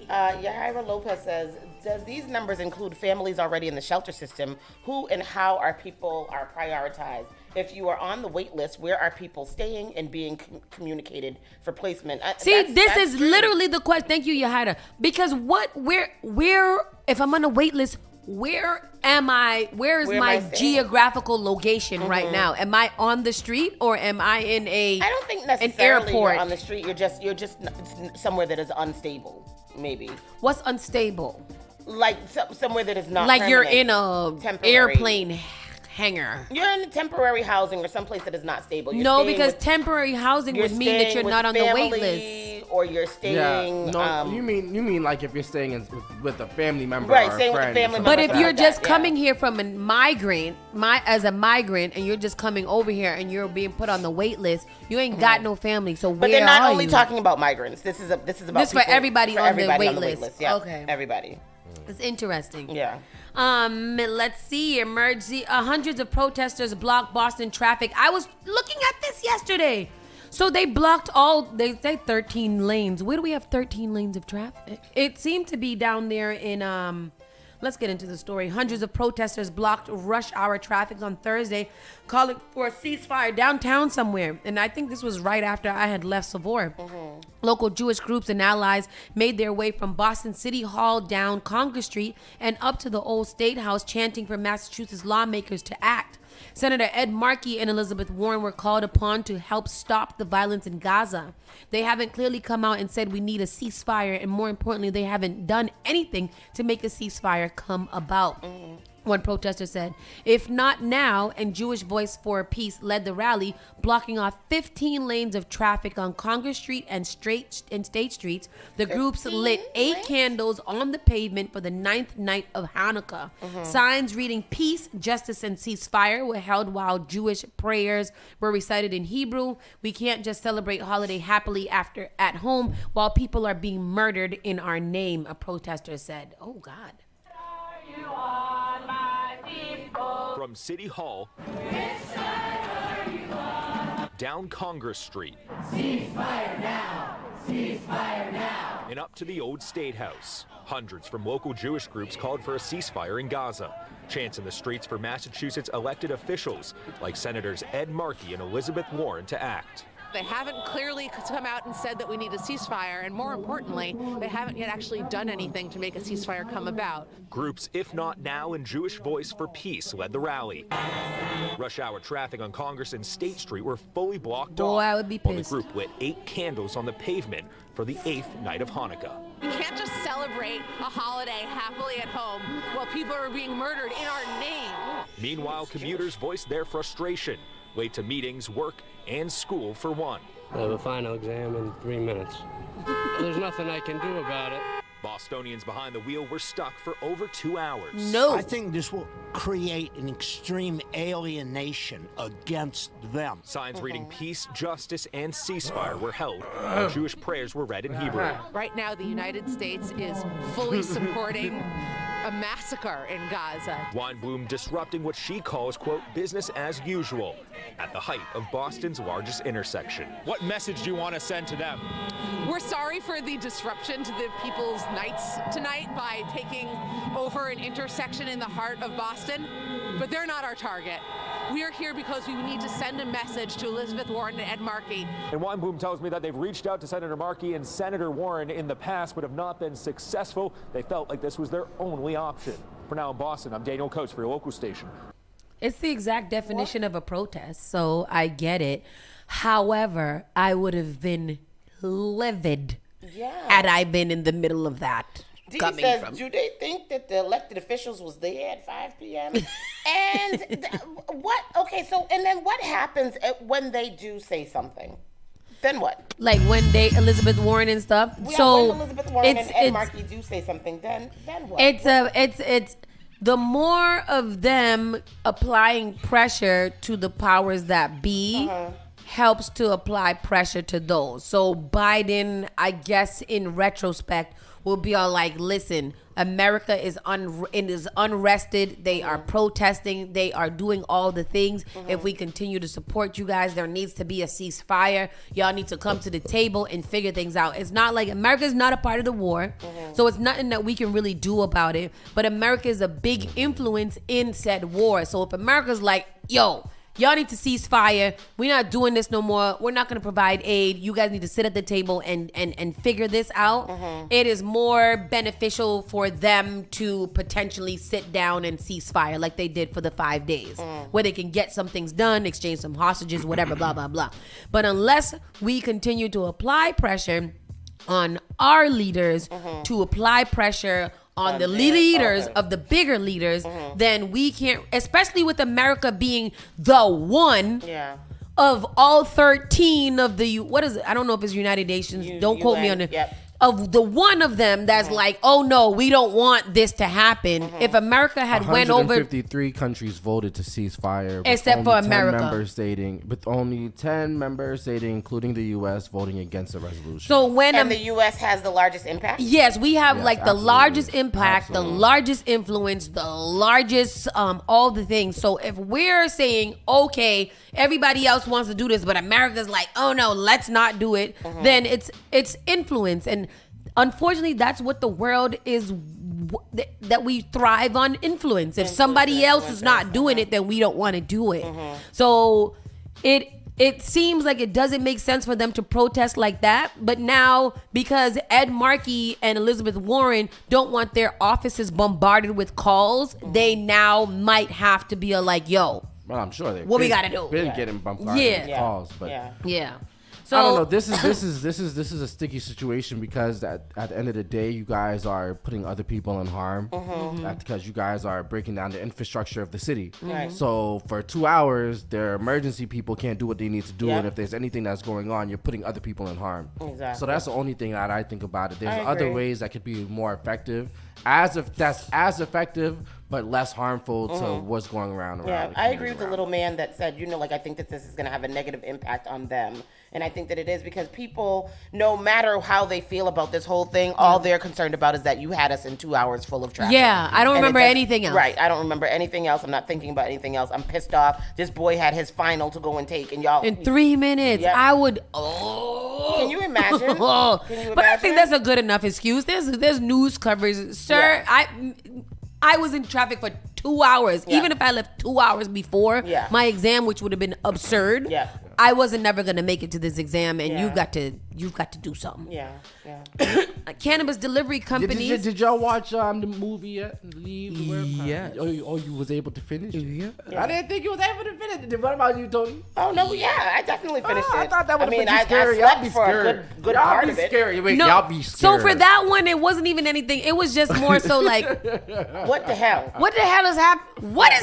Yahaira Lopez says, does these numbers include families already in the shelter system? Who and how are people prioritized? If you are on the wait list, where are people staying and being communicated for placement? See, this is literally the question. Thank you, Yahaira. Because where, if I'm on a wait list, where am I? Where is my geographical location right now? Am I on the street or am I in I don't think necessarily an airport? You're on the street. You're just somewhere that is unstable, maybe. What's unstable? Like somewhere that is not like you're permanent, in a temporary airplane hangar. You're in temporary housing or someplace that is not stable. No, because temporary housing would mean that you're not on the wait list. Or you're staying. Yeah. No, you mean like if you're staying with a family member, right? Or Staying a friend with a family member. But if you're just coming here from as a migrant, and you're just coming over here and you're being put on the wait list, you ain't got no family. So but they're not only talking about migrants. This is about this for everybody on the wait list. Yeah, okay, everybody. It's interesting. Yeah. Let's see. Emergency. Hundreds of protesters blocked Boston traffic. I was looking at this yesterday. So they blocked they say 13 lanes. Where do we have 13 lanes of traffic? It seemed to be down there in, let's get into the story. Hundreds of protesters blocked rush hour traffic on Thursday, calling for a ceasefire downtown somewhere. And I think this was right after I had left Savoy. Mm-hmm. Local Jewish groups and allies made their way from Boston City Hall down Congress Street and up to the old State House, chanting for Massachusetts lawmakers to act. Senator Ed Markey and Elizabeth Warren were called upon to help stop the violence in Gaza. They haven't clearly come out and said we need a ceasefire, and more importantly, they haven't done anything to make a ceasefire come about. Mm-hmm. One protester said, if not now, and Jewish Voice for Peace led the rally, blocking off 15 lanes of traffic on Congress Street and State Streets. The groups lit 8 candles on the pavement for the 9th night of Hanukkah. Mm-hmm. Signs reading peace, justice, and ceasefire were held while Jewish prayers were recited in Hebrew. We can't just celebrate holiday happily at home while people are being murdered in our name, a protester said. Oh, God. From City Hall Down Congress Street. Ceasefire now! Ceasefire now! And up to the old State House. Hundreds from local Jewish groups called for a ceasefire in Gaza. Chants in the streets for Massachusetts elected officials like Senators Ed Markey and Elizabeth Warren to act. They haven't clearly come out and said that we need a ceasefire, and more importantly, they haven't yet actually done anything to make a ceasefire come about. Groups If Not Now and Jewish Voice for Peace led the rally. Rush hour traffic on Congress and State Street were fully blocked off. I would be while pissed. the group lit 8 candles on the pavement for the 8th night of Hanukkah. We can't just celebrate a holiday happily at home while people are being murdered in our name. Meanwhile, commuters voiced their frustration, late to meetings, work, and school for one. I have a final exam in 3 minutes. There's nothing I can do about it. Bostonians behind the wheel were stuck for over 2 hours. No. I think this will create an extreme alienation against them. Signs reading peace, justice, and ceasefire were held, while Jewish prayers were read in Hebrew. Right now, the United States is fully supporting a massacre in Gaza. Weinblum disrupting what she calls, quote, business as usual, at the height of Boston's largest intersection. What message do you want to send to them? We're sorry for the disruption to the people's nights tonight by taking over an intersection in the heart of Boston, but they're not our target. We are here because we need to send a message to Elizabeth Warren and Ed Markey. And Weinblum tells me that they've reached out to Senator Markey and Senator Warren in the past, but have not been successful. They felt like this was their only option. For now in Boston, I'm Daniel Coates for your local station. It's the exact definition of a protest, so I get it. However, I would have been livid had I been in the middle of that. Dee says, do they think that the elected officials was there at 5 p.m.? And and then what happens when they do say something? Then what? Like when Elizabeth Warren and stuff. When So Elizabeth Warren and Ed Markey do say something, then what? It's the more of them applying pressure to the powers that be helps to apply pressure to those. So Biden, I guess in retrospect, will be all like, listen, America is unrested. They are protesting. They are doing all the things. If we continue to support you guys, there needs to be a ceasefire. Y'all need to come to the table and figure things out. It's not like America is not a part of the war. So it's nothing that we can really do about it. But America is a big influence in said war. So if America's like, yo, y'all need to cease fire. We're not doing this no more. We're not going to provide aid. You guys need to sit at the table and figure this out. It is more beneficial for them to potentially sit down and cease fire like they did for the 5 days, where they can get some things done, exchange some hostages, whatever, blah, blah, blah. But unless we continue to apply pressure on our leaders to apply pressure on the leaders of the bigger leaders, then we can't, especially with America being the one of all 13 of the, what is it? I don't know if it's United Nations. Don't quote me on it. Of the one of them that's like, oh no, we don't want this to happen. If America had went over, 153 countries voted to cease fire, except for America, with only 10 members stating, including the U.S., voting against the resolution. So when the U.S. has the largest impact. Yes, we have the largest impact, the largest influence, the largest all the things. So if we're saying, okay, everybody else wants to do this, but America's like, oh no, let's not do it, then it's influence. And unfortunately, that's what the world is, that we thrive on influence. If somebody else is not doing it, then we don't want to do it. So it seems like it doesn't make sense for them to protest like that. But now, because Ed Markey and Elizabeth Warren don't want their offices bombarded with calls, they now might have to be like, yo, well, I'm sure what we got to do? Been getting bombarded with calls, but yeah. So, I don't know. This is a sticky situation because at the end of the day, you guys are putting other people in harm because you guys are breaking down the infrastructure of the city. So for 2 hours, their emergency people can't do what they need to do, and if there's anything that's going on, you're putting other people in harm. So that's the only thing that I think about it. There's other ways that could be more effective. That's as effective, but less harmful to what's going around. Yeah, I agree with the little man that said, I think that this is going to have a negative impact on them. And I think that it is because people, no matter how they feel about this whole thing, all they're concerned about is that you had us in 2 hours full of traffic. Yeah, I don't remember anything else. Right, I don't remember anything else. I'm not thinking about anything else. I'm pissed off. This boy had his final to go and take, and y'all. In 3 minutes, Yep. I would. Can you imagine? Can you imagine? But I think that's a good enough excuse. There's news coverage, sir. I was in traffic for 2 hours. Yeah. Even if I left 2 hours before my exam, which would have been absurd. Yeah. I wasn't never gonna make it to this exam, and Yeah. you've got to do something. Yeah. Cannabis delivery companies. Did y'all watch the movie yet? Leave the World? Yes. Oh, you was able to finish? Yeah. I didn't think you was able to finish it. What about you, Tony? Oh no, yeah, I definitely finished it. I thought that would I mean, be scary. I Y'all slept be for scared. a good Y'all part be of it. scary. Wait, No, y'all be so scared. for that one, it wasn't even anything. It was just more so like, what the hell? What the hell is happening? What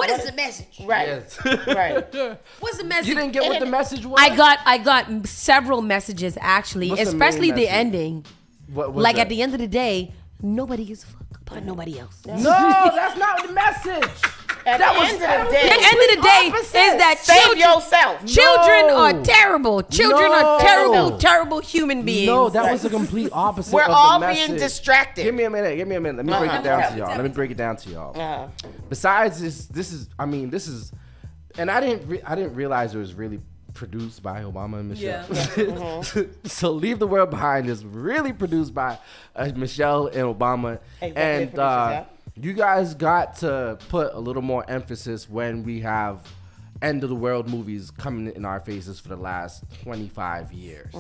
is the message? Right. Yes. Right. What's the message? You didn't get what the message was? I got several messages actually, What's the main especially the message? ending. What was Like that? at the end of the day, nobody gives a fuck about nobody else. No, that's not the message. At That the was end of the day, The end of the day is that save yourself. Children No. are terrible. Children are terrible, terrible human beings. No, that was the complete opposite. We're of all the being message. distracted. Give me a minute. Let me break it down to y'all. Let me break it down to y'all. Besides this is, and I didn't realize it was really produced by Obama and Michelle. Yeah. So Leave the World Behind is really produced by Michelle and Obama. Executive producers, You guys got to put a little more emphasis when we have end of the world movies coming in our faces for the last 25 years.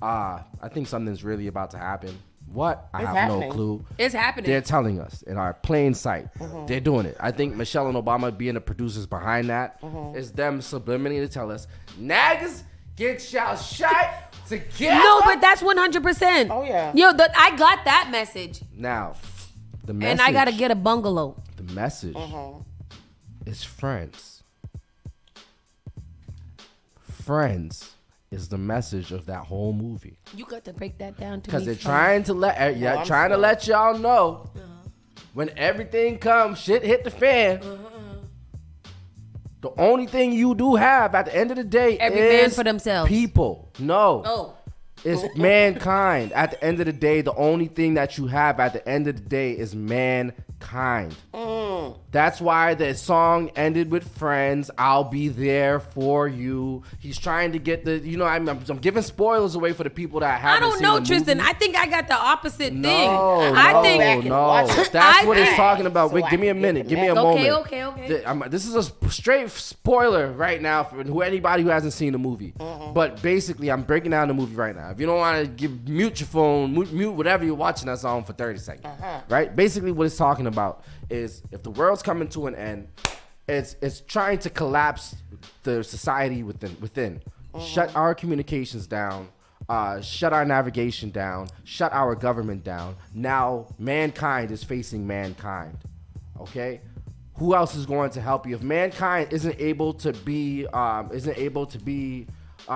I think something's really about to happen. What? I have happening. no clue. It's happening. They're telling us in our plain sight. They're doing it. I think Michelle and Obama being the producers behind that is them subliminally to tell us, naggers, get y'all shot together. No, but that's 100%. Oh, yeah. Yo, I got that message. Now, the message. And I got to get a bungalow. The message is friends. Friends is the message of that whole movie. You got to break that down to me. Because they're trying to let y'all know when everything comes, shit hit the fan. The only thing you do have at the end of the day Every is man for themselves. people. No. Oh. It's mankind. At the end of the day, the only thing that you have at the end of the day is mankind. That's why the song ended with friends. I'll be there for you. He's trying to get I'm giving spoilers away for the people that haven't I don't seen know, the Tristan. movie. I think I got the opposite thing. No, I think That's what it's talking about. So Wait, give me a minute. Give me a moment. Okay. This is a straight spoiler right now for anybody who hasn't seen the movie. But basically, I'm breaking down the movie right now. If you don't want to mute your phone, mute whatever you're watching us on for 30 seconds. Right? Basically, what it's talking about is if the world's coming to an end, it's trying to collapse the society within. Shut our communications down. Shut our navigation down. Shut our government down. Now mankind is facing mankind. Okay? Who else is going to help you? If mankind isn't able to be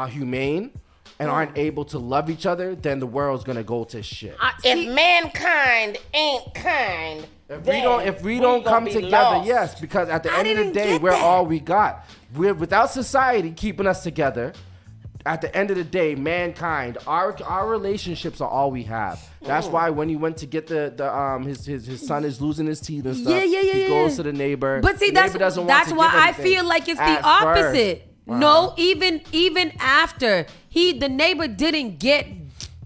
humane and aren't able to love each other, then the world's gonna go to shit. If mankind ain't kind, If we don't come together, yes, because at the end of the day, we're all we got. We're without society keeping us together. At the end of the day, mankind, our relationships are all we have. That's why when he went to get his son is losing his teeth and stuff. He goes to the neighbor. But see, the neighbor doesn't want that's to why give I anything feel like it's the at opposite. first. No, even after the neighbor didn't get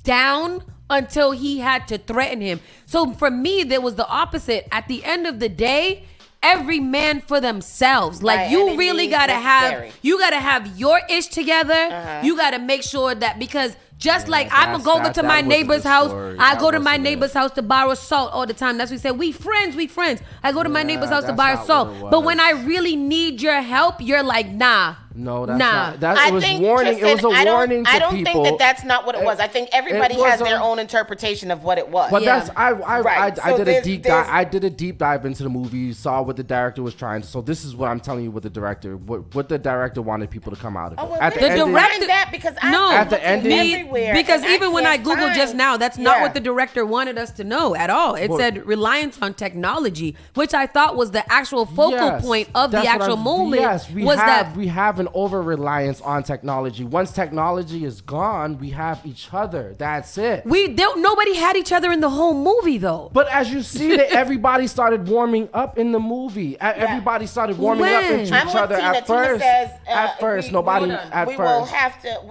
down until he had to threaten him. So for me, there was the opposite. At the end of the day, every man for themselves. Like Right, you and it really means gotta necessary. have your ish together. You gotta make sure that because just like I'm gonna go to my neighbor's house, I go to my neighbor's house to borrow salt all the time. That's what we say. We friends. I go to my neighbor's house to borrow that's salt. not what it But when was. I really need your help, you're like, nah. No, that's Nah. not. It was warning. It was a warning to I don't people. think that's not what it was. I think everybody was has their a- own interpretation of what it was. But Yeah. that's I Right. I So did a there's- deep there's- dive. I did a deep dive into the movie. Saw what the director was trying to. So this is what I'm telling you. What the director wanted people to come out of it. Oh, well, At the then end of- find that because No. I'm At the end of- every everywhere. Because and even when I can't Googled just find- now, that's not Yeah. what the director wanted us to know at all. It said reliance on technology, which I thought was the actual focal point of the That's what actual moment. Yes, we have an over reliance on technology. Once technology is gone, we have each other. That's it. Nobody had each other in the whole movie though. But as you see that everybody started warming up in the movie. Everybody started warming up into I'm each with other Tina. at Tina first. says, at first, nobody at we first.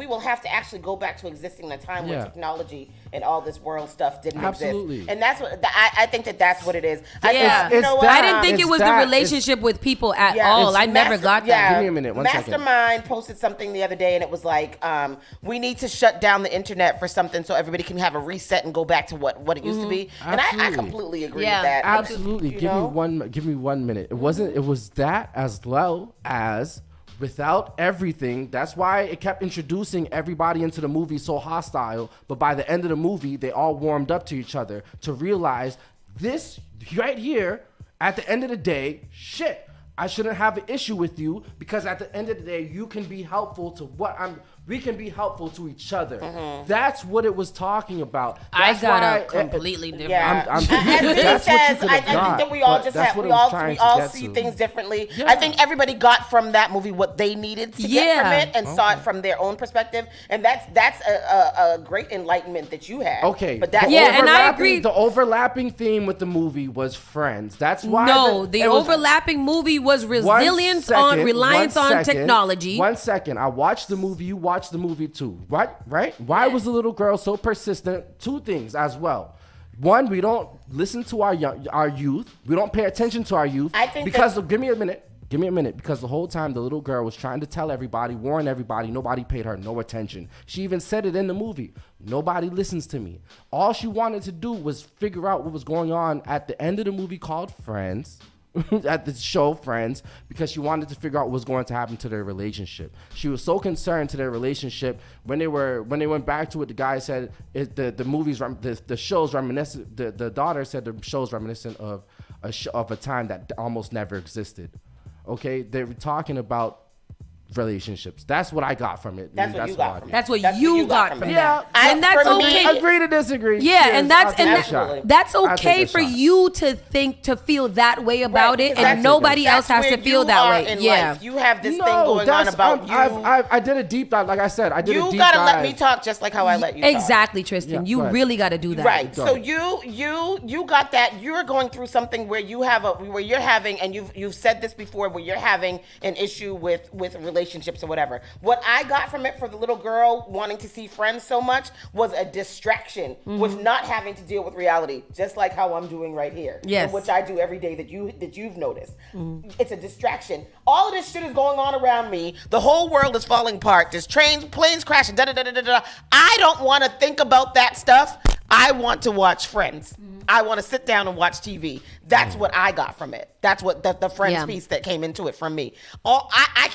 will have to actually go back to existing in a time where Yeah. technology and all this world stuff didn't Absolutely. exist. And that's what I think that's what it is. I Yeah, think, you know what? I didn't think it was the relationship with people at all. I never got that. Yeah, Give me a minute, one second. Mastermind posted something the other day, and it was like, we need to shut down the internet for something so everybody can have a reset and go back to what it used to be. And I completely agree with that. Absolutely. You Give know? me 1 minute. It was that as well as without everything. That's why it kept introducing everybody into the movie so hostile. But by the end of the movie, they all warmed up to each other to realize this right here, at the end of the day, shit, I shouldn't have an issue with you because at the end of the day, you can be helpful to we can be helpful to each other. That's what it was talking about. That's I got why a completely different. Yeah. that's Says, what you could I have think got, that we all but just that's have what we it was all trying we to all get see to. things differently. Yeah. I think everybody got from that movie what they needed to get from it and saw it from their own perspective, and that's a great enlightenment that you had. Okay, but that's and I agree. The overlapping theme with the movie was friends. That's why the overlapping movie was reliance on technology. 1 second. I watched the movie. You watched the movie too. Right? Why was the little girl so persistent? Two things as well. One, we don't listen to our youth. We don't pay attention to our youth. I think give me a minute. Because the whole time the little girl was trying to tell everybody, warn everybody, nobody paid her no attention. She even said it in the movie. Nobody listens to me. All she wanted to do was figure out what was going on at the end of the movie called Friends. At the show Friends, because she wanted to figure out what was going to happen to their relationship. She was so concerned to their relationship when they went back to it. The guy said the show's reminiscent. The daughter said the show's reminiscent of a time that almost never existed. Okay, they were talking about relationships. That's what I got from it. That's what you got from it. That's what you got from it. Yeah, and that's okay. Agree to disagree. Yeah, Cheers. and that's okay for you to feel that way about it, and nobody else has to feel that way. Yeah, you have this thing going on about you. I did a deep dive. Like I said, I did a deep dive. You gotta let me talk just like how I let you talk. Exactly, Tristan. You really got to do that. Right. So you got that. You're going through something where you're having, and you've said this before, where you're having an issue with relationships or whatever. What I got from it for the little girl wanting to see Friends so much was a distraction, was not having to deal with reality, just like how I'm doing right here. Yes. Which I do every day that you've noticed. It's a distraction. All of this shit is going on around me. The whole world is falling apart. There's planes crashing. Da da da da da. I don't want to think about that stuff. I want to watch Friends. I want to sit down and watch TV. That's what I got from it. That's what the Friends piece that came into it from me. I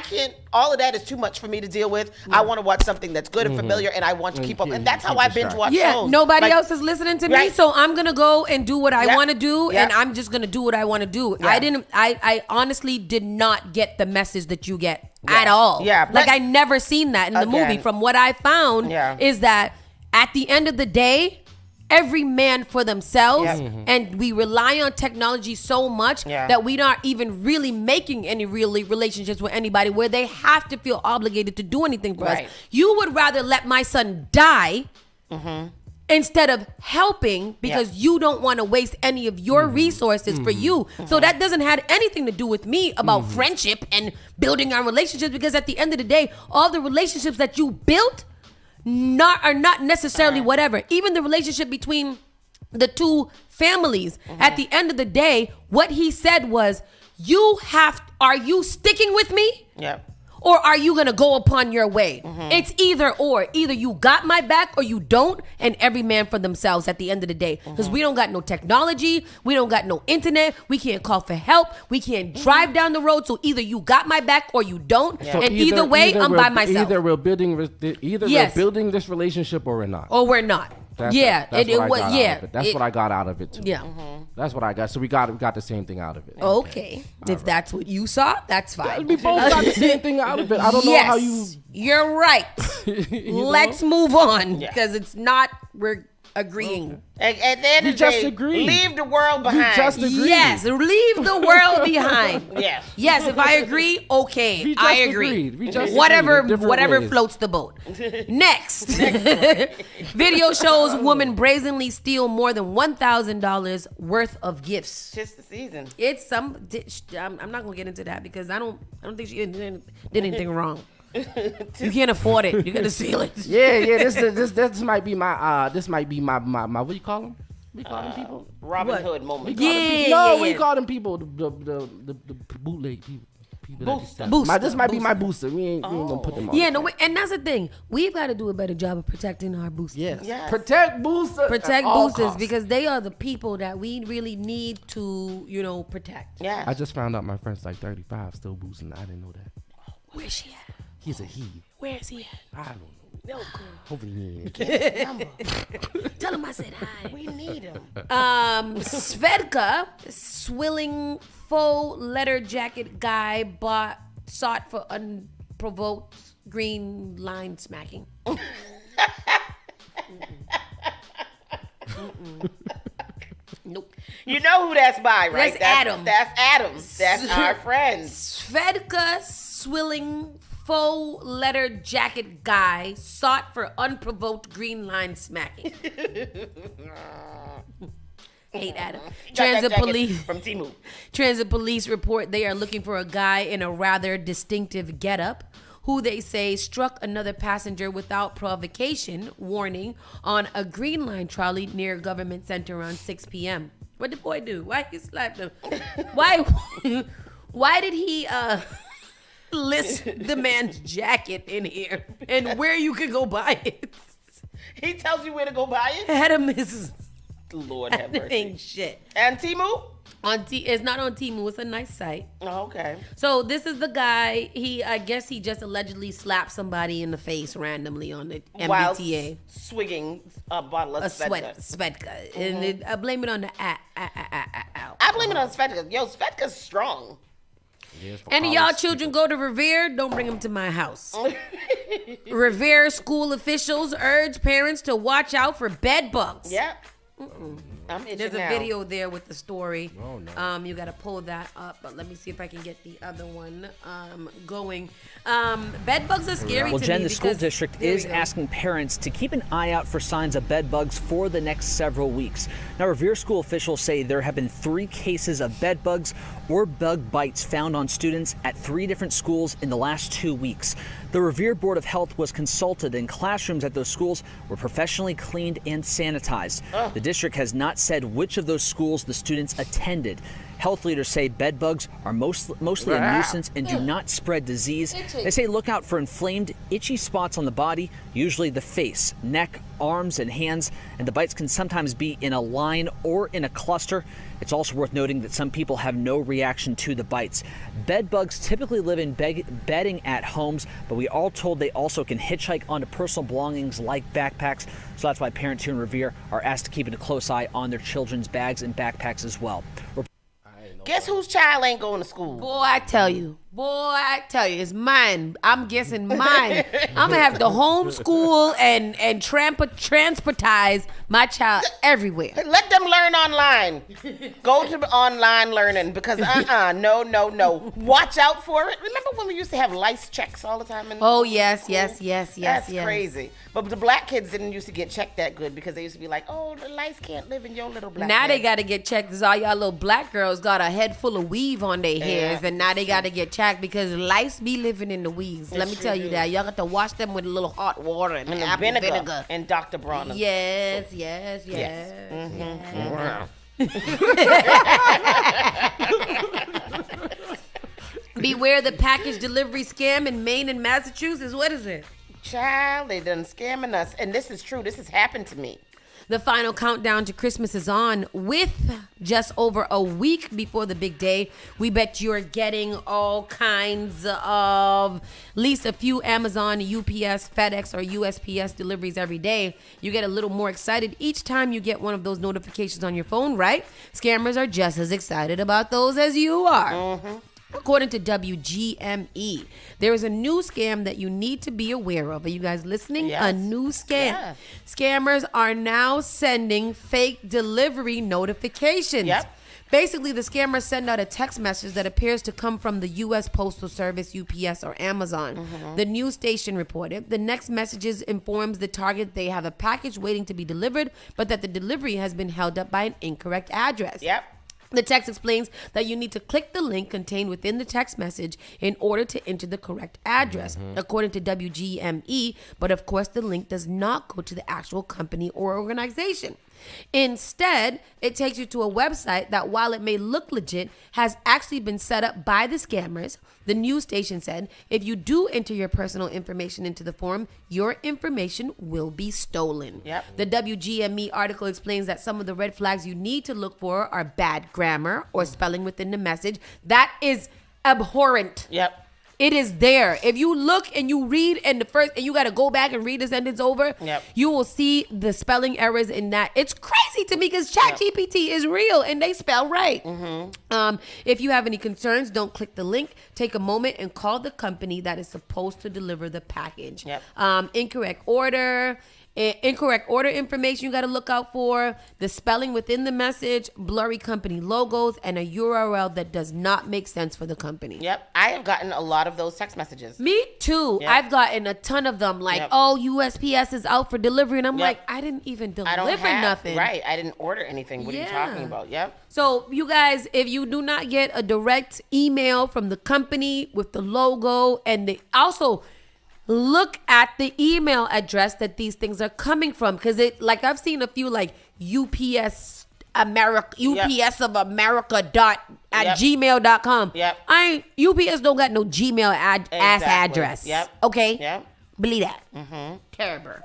can't. All of that is too much for me to deal with. I want to watch something that's good and familiar, and I want to keep up. And that's how I binge watch shows. Nobody else is listening to me, so I'm gonna go and do what I want to do, and I'm just gonna do what I want to do. I honestly did not get the message that you get at all. Yeah, like I never seen that in the movie. From what I found, is that at the end of the day, every man for themselves, and we rely on technology so much that we not even really making any really relationships with anybody where they have to feel obligated to do anything for us. You would rather let my son die instead of helping because you don't want to waste any of your resources for you. So that doesn't have anything to do with me about friendship and building our relationships, because at the end of the day, all the relationships that you built are not necessarily whatever. Even the relationship between the two families, at the end of the day, what he said was, are you sticking with me? Or are you gonna go upon your way? It's either or. Either you got my back or you don't, and every man for themselves at the end of the day. Because we don't got no technology, we don't got no internet, we can't call for help, we can't drive down the road. So either you got my back or you don't. So and either way, I'm by myself. Either we're building this relationship or we're not. Or we're not. That's what I got out of it too. Yeah. That's what I got. So we got the same thing out of it. Okay. If that's what you saw, that's fine. We both got the same thing out of it. I don't know how you. You're right. Let's move on because it's not. We're agreeing. At the end of the day, leave the world behind. Yes, leave the world behind. Yes. Yes, if I agree, okay, I agree. Whatever Floats the boat. Next. Video shows woman brazenly steal more than $1,000 worth of gifts. Just the season. It's some. I'm not gonna get into that because I don't think she did anything wrong. You can't afford it. You gotta steal it. Yeah. This might be my what do you call them? We call them people Robin Hood moment. We call them people the bootleg people. Booster. This might be my booster. We ain't gonna put them on. Yeah, no, and that's the thing. We've got to do a better job of protecting our boosters. Yes. Protect boosters. Protect boosters because they are the people that we really need to, protect. Yeah. I just found out my friend's like 35, still boosting. I didn't know that. Where's she at? He's a he. Where is he at? I don't know. No, cool. Hopefully he ain't. Get his number. Tell him I said hi. We need him. Svedka, swilling faux leather jacket guy sought for unprovoked green line smacking. Nope. You know who that's by, right? That's Adam. That's Adam. That's our friend. Svedka, swilling faux leather jacket guy sought for unprovoked green line smacking. Hate Adam. Transit police from Timu. Transit police report they are looking for a guy in a rather distinctive getup who they say struck another passenger without provocation, warning, on a green line trolley near Government Center around 6 p.m. What did the boy do? Why he slapped him? Why did he list the man's jacket in here and where you could go buy it? He tells you where to go buy it? Adam is Lord have mercy. ain't shit. And Timu? It's not on Timu. It's a nice site. Oh, okay. So this is the guy. I guess he just allegedly slapped somebody in the face randomly on the MBTA. While swigging a bottle of Svedka. And I blame it on the I blame it on Svedka. Yo, Svedka's strong. Any of y'all children go to Revere, don't bring them to my house. Revere school officials urge parents to watch out for bed bugs. Yep. There's a video there with the story. Oh, no. You got to pull that up, but let me see if I can get the other one going. Bed bugs are scary to me. Well, Jen, the school district is asking parents to keep an eye out for signs of bed bugs for the next several weeks. Now, Revere school officials say there have been 3 cases of bed bugs or bug bites found on students at 3 different schools in the last 2 weeks. The Revere Board of Health was consulted, and classrooms at those schools were professionally cleaned and sanitized. The district has not said which of those schools the students attended. Health leaders say bed bugs are mostly a nuisance and do not spread disease. They say look out for inflamed, itchy spots on the body, usually the face, neck, arms, and hands, and the bites can sometimes be in a line or in a cluster. It's also worth noting that some people have no reaction to the bites. Bed bugs typically live in bedding at homes, but we are told they also can hitchhike onto personal belongings like backpacks. So that's why parents here in Revere are asked to keep a close eye on their children's bags and backpacks as well. Guess whose child ain't going to school? Boy, I tell you, it's mine. I'm guessing mine. I'm gonna have to homeschool and transportize my child everywhere. Let them learn online. Go to online learning because no. Watch out for it. Remember when we used to have lice checks all the time? Yes. That's crazy. But the black kids didn't used to get checked that good because they used to be like, oh, the lice can't live in your little black Now head. they got to get checked because all y'all little black girls got a head full of weave on their hairs, and now they got to get checked because lice be living in the weaves. Let me tell you that. Y'all got to wash them with a little hot water and apple vinegar. And Dr. Bronner. Yes. Mm-hmm. Wow. Beware the package delivery scam in Maine and Massachusetts. What is it? Child, they done scamming us. And this is true. This has happened to me. The final countdown to Christmas is on with just over a week before the big day. We bet you're getting all kinds of at least a few Amazon, UPS, FedEx, or USPS deliveries every day. You get a little more excited each time you get one of those notifications on your phone, right? Scammers are just as excited about those as you are. Mm-hmm. According to WGME, there is a new scam that you need to be aware of. Are you guys listening? Yes. A new scam. Yeah. Scammers are now sending fake delivery notifications. Yep. Basically, the scammers send out a text message that appears to come from the U.S. Postal Service, UPS, or Amazon. Mm-hmm. The news station reported the next messages informs the target they have a package waiting to be delivered, but that the delivery has been held up by an incorrect address. Yep. The text explains that you need to click the link contained within the text message in order to enter the correct address, according to WGME. But of course, the link does not go to the actual company or organization. Instead, it takes you to a website that, while it may look legit, has actually been set up by the scammers. The news station said, if you do enter your personal information into the form, your information will be stolen. Yep. The WGME article explains that some of the red flags you need to look for are bad grammar or spelling within the message. That is abhorrent. Yep. It is there. If you look and you read and you got to go back and read the sentence over, Yep. you will see the spelling errors in that. It's crazy to me because ChatGPT is real and they spell right. If you have any concerns, don't click the link. Take a moment and call the company that is supposed to deliver the package. Yep. Incorrect order information you got to look out for, the spelling within the message, blurry company logos, and a URL that does not make sense for the company. Yep. I have gotten a lot of those text messages. Me too. Yep. I've gotten a ton of them. Like, Yep. oh, USPS is out for delivery. And I'm Yep. like, I didn't even I don't deliver have, nothing. Right. I didn't order anything. What are you talking about? Yep. So you guys, if you do not get a direct email from the company with the logo, and they also look at the email address that these things are coming from, because like I've seen a few like UPS of America at gmail.com. Yep. UPS don't got no Gmail ass address. Yep. Okay. Yep. Believe that. Terrible.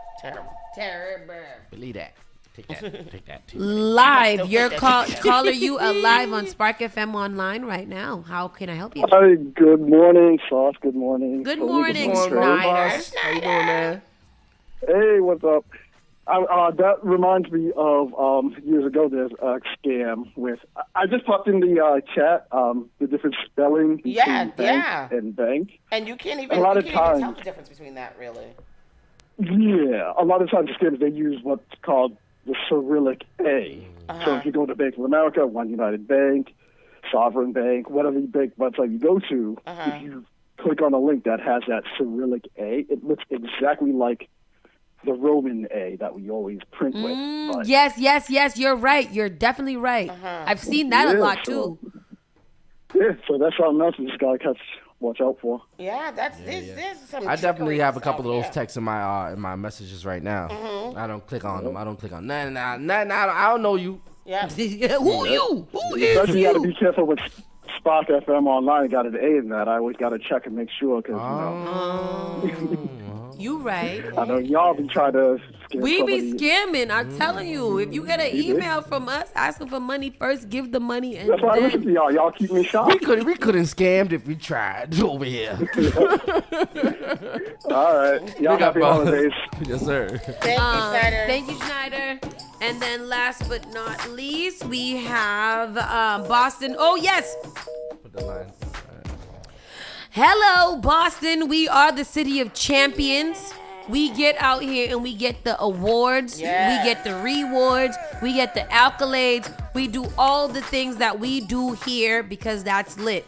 Believe that. Take that. Live. Don't Your take that. caller, you are live on Spark FM online right now. How can I help you? Hi, good morning, Sauce. Good morning. Good Tony, morning, Schneider. Schneider. How you doing, man? Hey, what's up? That reminds me of years ago. There's a scam with. I just popped in the chat the different spelling between bank and bank. And you can't even, tell the difference between that, really. Yeah, a lot of times the scams, they use what's called the Cyrillic A. So if you go to Bank of America, One United Bank, Sovereign Bank, whatever bank website you go to, if you click on a link that has that Cyrillic A, it looks exactly like the Roman A that we always print with. But Yes. You're right. You're definitely right. I've seen that a lot too. So that's something else you just gotta watch out for. Yeah, there's some. I definitely trickery have a couple of stuff, those texts in my messages right now. I don't click on them. I don't click on nothing. I don't know you. Yeah. Who you? Especially you gotta be careful with Spark FM online. Got an A in that. I always gotta check and make sure because You right. I know y'all be trying to scam We be somebody. scamming. I'm telling you. If you get an email from us asking for money, first give the money and That's why I listen then. to y'all. Y'all keep me shocked. We couldn't scammed if we tried over here. All right. Y'all We got happy holidays. Yes, sir. Thank you, Schneider. Thank you, Schneider. And then last but not least, we have Boston. Oh, yes. Put the line. Hello, Boston. We are the city of champions. We get out here and we get the awards. Yeah. We get the rewards. We get the accolades. We do all the things that we do here because that's lit.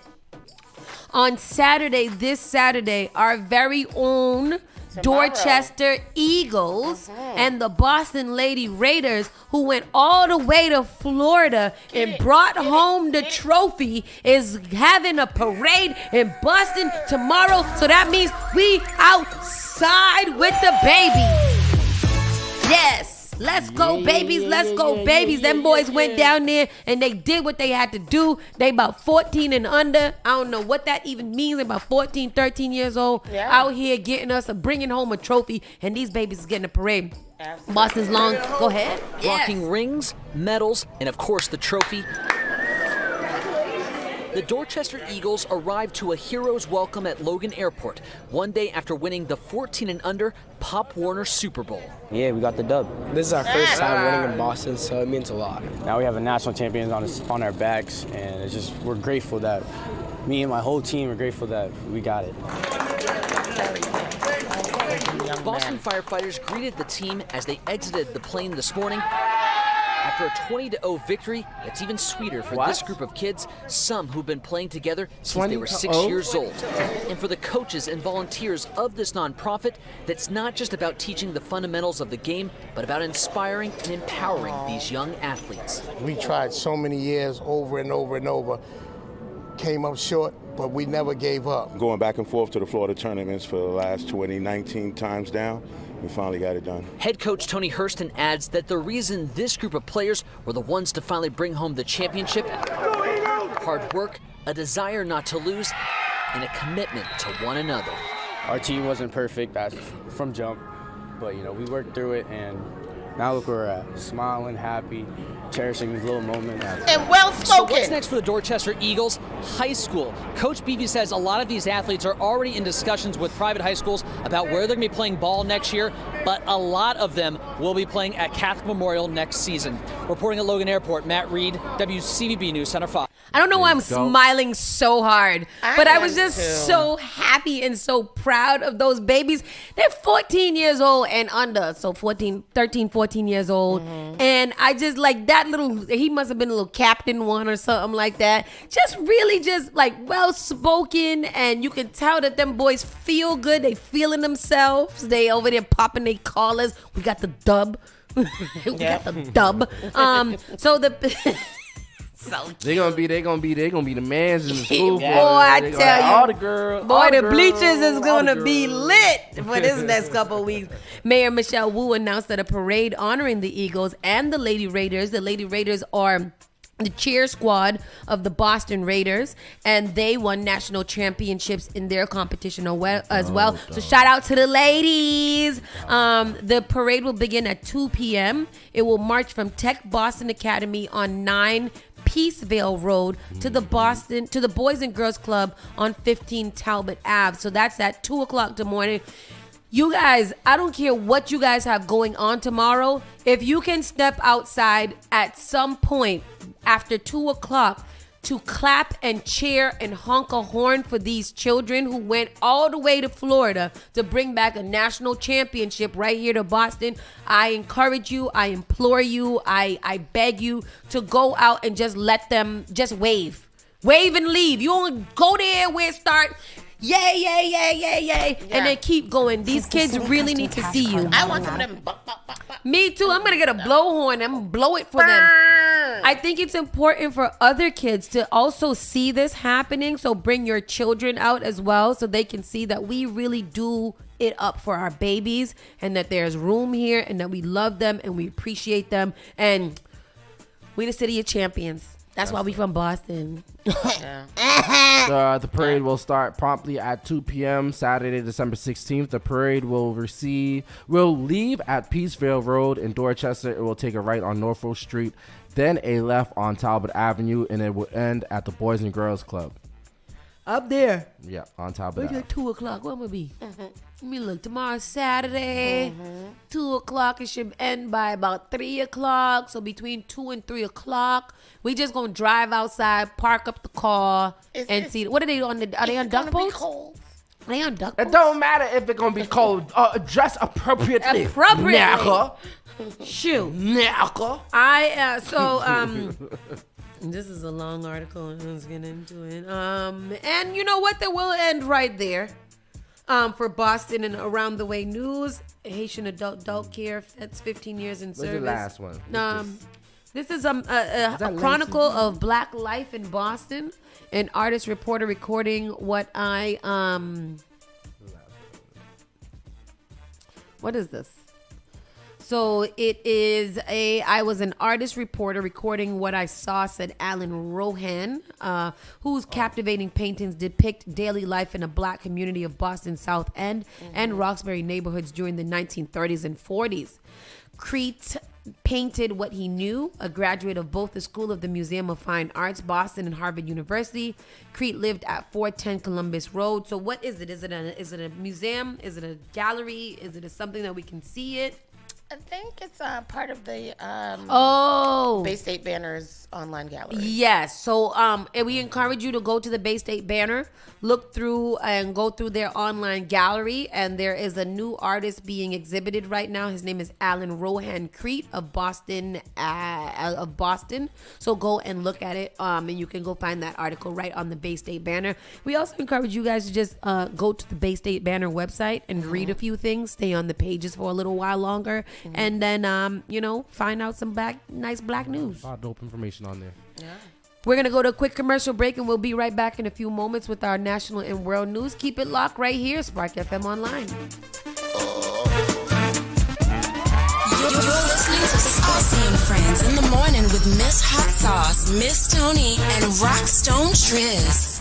On Saturday, this Saturday, our very own Dorchester Eagles and the Boston Lady Raiders, who went all the way to Florida and brought home the trophy, is having a parade in Boston tomorrow. So that means we outside with the babies. Yes. Let's go, babies. Let's go, babies. Them boys went down there and they did what they had to do. They about 14 and under. I don't know what that even means. They about 14, 13 years old. Yeah. Out here getting us, bringing home a trophy. And these babies is getting a parade. Absolutely. Boston's long. Go ahead. Rocking rings, medals, and of course the trophy. The Dorchester Eagles arrived to a hero's welcome at Logan Airport, one day after winning the 14 and under Pop Warner Super Bowl. Yeah, we got the dub. This is our first time winning in Boston, so it means a lot. Now we have a national champion on our backs, and it's just we're grateful that me and my whole team are grateful that we got it. Boston firefighters greeted the team as they exited the plane this morning. After a 20-0 victory, it's even sweeter for this group of kids, some who've been playing together since they were 6 years old. And for the coaches and volunteers of this nonprofit, that's not just about teaching the fundamentals of the game, but about inspiring and empowering these young athletes. We tried so many years over and over and over, came up short, but we never gave up. Going back and forth to the Florida tournaments for the last 19 times down, we finally got it done. Head coach Tony Hurston adds that the reason this group of players were the ones to finally bring home the championship: hard work, a desire not to lose, and a commitment to one another. Our team wasn't perfect, that's from jump, but we worked through it, and now look where we're at, smiling, happy, cherishing these little moments. And well-spoken. So what's next for the Dorchester Eagles? High school. Coach Beebe says a lot of these athletes are already in discussions with private high schools about where they're going to be playing ball next year, but a lot of them will be playing at Catholic Memorial next season. Reporting at Logan Airport, Matt Reed, WCVB News Center 5. I don't know why I'm smiling so hard, but I was just so happy and so proud of those babies. They're 14 years old and under, so 13, 14 years old. And I just like that little, he must have been a little captain one or something like that. Just really just like well-spoken, and you can tell that them boys feel good. They feeling themselves. They over there popping their collars. We got the dub. We got the dub. So the... So they gonna be the mans in the school. Boy, I tell you, all the girls. Boy, the bleachers is gonna be lit for this next couple of weeks. Mayor Michelle Wu announced that a parade honoring the Eagles and the Lady Raiders. The Lady Raiders are the cheer squad of the Boston Raiders, and they won national championships in their competition as well. So shout out to the ladies. The parade will begin at 2 p.m. It will march from Tech Boston Academy on 9 Peaceville Road to the Boys and Girls Club on 15 Talbot Ave. So that's at 2 o'clock in the morning. You guys, I don't care what you guys have going on tomorrow. If you can step outside at some point after 2 o'clock to clap and cheer and honk a horn for these children who went all the way to Florida to bring back a national championship right here to Boston, I encourage you, I implore you, I beg you to go out and just let them just wave. Wave and leave. You don't go there where it start. Yay, yay, yay, yay, yay. Yeah. And then keep going. These kids really need to see you. I want some of them. Me too. I'm going to get a blowhorn. I'm going to blow it for them. I think it's important for other kids to also see this happening. So bring your children out as well so they can see that we really do it up for our babies and that there's room here and that we love them and we appreciate them. And we the city of champions. That's why we from Boston. The parade will start promptly at 2 p.m. Saturday, December 16th. The parade will leave at Peaceville Road in Dorchester. It will take a right on Norfolk Street, then a left on Talbot Avenue, and it will end at the Boys and Girls Club. Up there. Yeah, on Talbot Ave. At 2 o'clock. What will it be? Let me look. Tomorrow's Saturday. 2 o'clock. It should end by about 3 o'clock. So between 2 and 3 o'clock, we just gonna drive outside, park up the car, and see. What are they on? Are they on duck boats? Are they on duck boats? It don't matter if it's gonna be cold. Dress appropriately. Shoot. This is a long article, and let's get into it. And you know what? That will end right there. For Boston and around the way news, Haitian adult care. That's 15 years in service. What's the last one? This is a chronicle of Black life in Boston. An artist reporter recording what what is this? So it is I was an artist reporter recording what I saw, said Alan Rohan, whose captivating paintings depict daily life in a Black community of Boston's South End and Roxbury neighborhoods during the 1930s and 40s. Crete painted what he knew, a graduate of both the School of the Museum of Fine Arts, Boston, and Harvard University. Crete lived at 410 Columbus Road. So what is it? Is it a museum? Is it a gallery? Is it something that we can see it? I think it's part of the Bay State Banner's online gallery. Yes. So and we encourage you to go to the Bay State Banner, look through and go through their online gallery, and there is a new artist being exhibited right now. His name is Alan Rohan Crete of Boston. So go and look at it, and you can go find that article right on the Bay State Banner. We also encourage you guys to just go to the Bay State Banner website and read a few things, stay on the pages for a little while longer, and then find out some nice black news. A lot of dope information on there. Yeah. We're going to go to a quick commercial break, and we'll be right back in a few moments with our national and world news. Keep it locked right here, Spark FM Online. You're listening to Saucy and Friends in the morning with Miss Hot Sauce, Miss Tony, and Rockstone Triz.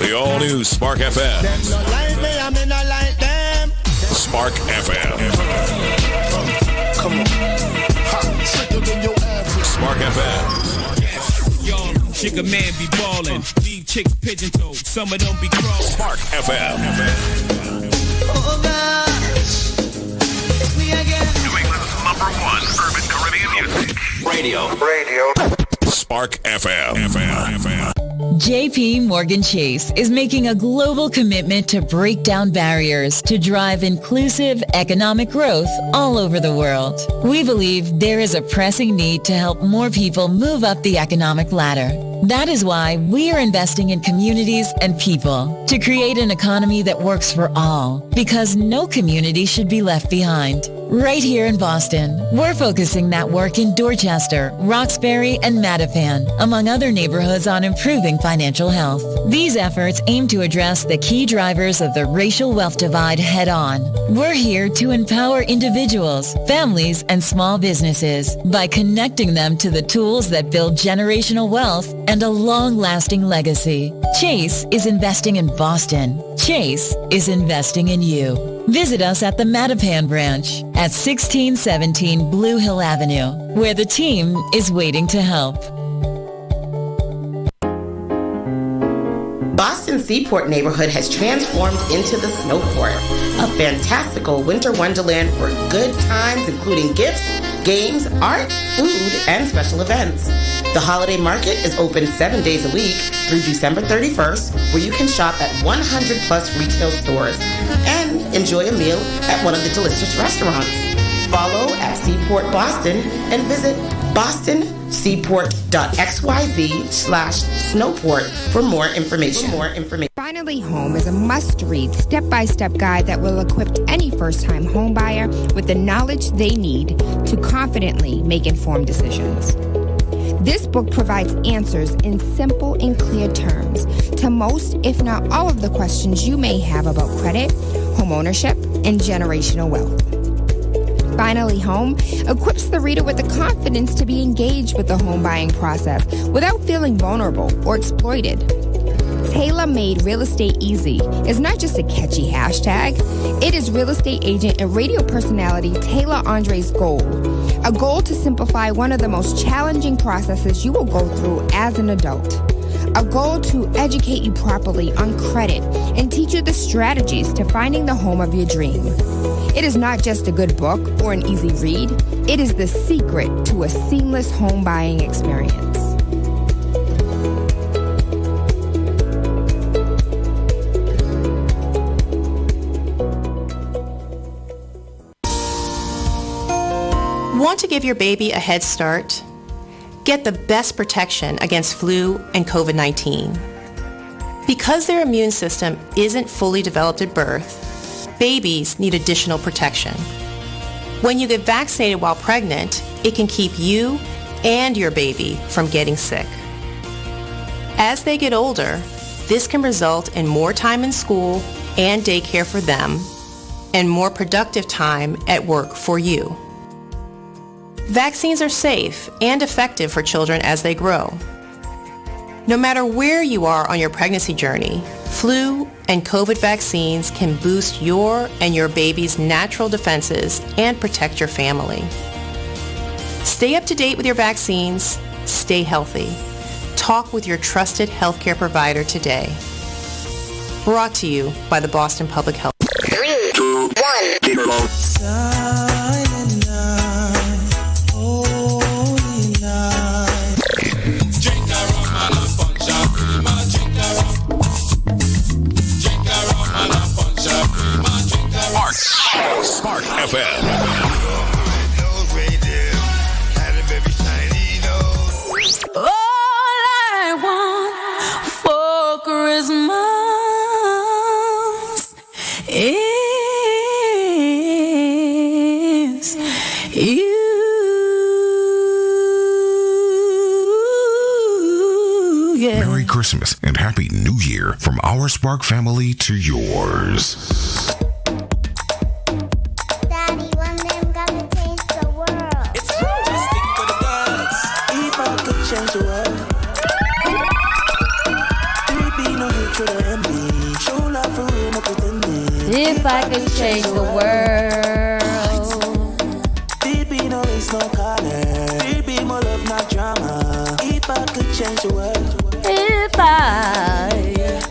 The all-new Spark FM. Them no like me, I mean I like them. Spark FM. Come on. Spark FM. Yo, chick a man be ballin'. Leave chicks pigeon toed. Some of them be crawling. Spark FM. Oh gosh. It's me again. New England's #1 urban Caribbean music. Radio. Spark FM. JP Morgan Chase is making a global commitment to break down barriers to drive inclusive economic growth all over the world. We believe there is a pressing need to help more people move up the economic ladder. That is why we are investing in communities and people to create an economy that works for all, because no community should be left behind. Right here in Boston, we're focusing that work in Dorchester, Roxbury, and Mattapan, among other neighborhoods, on improving financial health. These efforts aim to address the key drivers of the racial wealth divide head on. We're here to empower individuals, families, and small businesses by connecting them to the tools that build generational wealth and a long-lasting legacy. Chase is investing in Boston. Chase is investing in you. Visit us at the Mattapan branch at 1617 Blue Hill Avenue, where the team is waiting to help. Boston Seaport neighborhood has transformed into the Snowport, a fantastical winter wonderland for good times, including gifts, games, art, food, and special events. The holiday market is open 7 days a week through December 31st, where you can shop at 100 plus retail stores and enjoy a meal at one of the delicious restaurants. Follow at Seaport Boston and visit bostonseaport.xyz/snowport for more information. Finally Home is a must-read, step-by-step guide that will equip any first-time home buyer with the knowledge they need to confidently make informed decisions. This book provides answers in simple and clear terms to most, if not all, of the questions you may have about credit, home ownership, and generational wealth. Finally Home equips the reader with the confidence to be engaged with the home buying process without feeling vulnerable or exploited. Tailor-made Real Estate Easy is not just a catchy hashtag. It is real estate agent and radio personality Taylor Andre's goal. A goal to simplify one of the most challenging processes you will go through as an adult. A goal to educate you properly on credit and teach you the strategies to finding the home of your dream. It is not just a good book or an easy read. It is the secret to a seamless home buying experience. Want to give your baby a head start? Get the best protection against flu and COVID-19. Because their immune system isn't fully developed at birth, babies need additional protection. When you get vaccinated while pregnant, it can keep you and your baby from getting sick. As they get older, this can result in more time in school and daycare for them, and more productive time at work for you. Vaccines are safe and effective for children as they grow. No matter where you are on your pregnancy journey, flu and COVID vaccines can boost your and your baby's natural defenses and protect your family. Stay up to date with your vaccines. Stay healthy. Talk with your trusted healthcare provider today. Brought to you by the Boston Public Health. 3, 2, 1. FM. All I want for Christmas is you. Yeah. Merry Christmas and Happy New Year from our Spark family to yours. Daddy, one day I'm gonna change the world. It's just think for the gods. If I could change the world, there'd be no hatred or envy. Show love for real, no pretending. If I could change the world, there'd be no race, no color. There'd be more love, not drama. If I could change the world,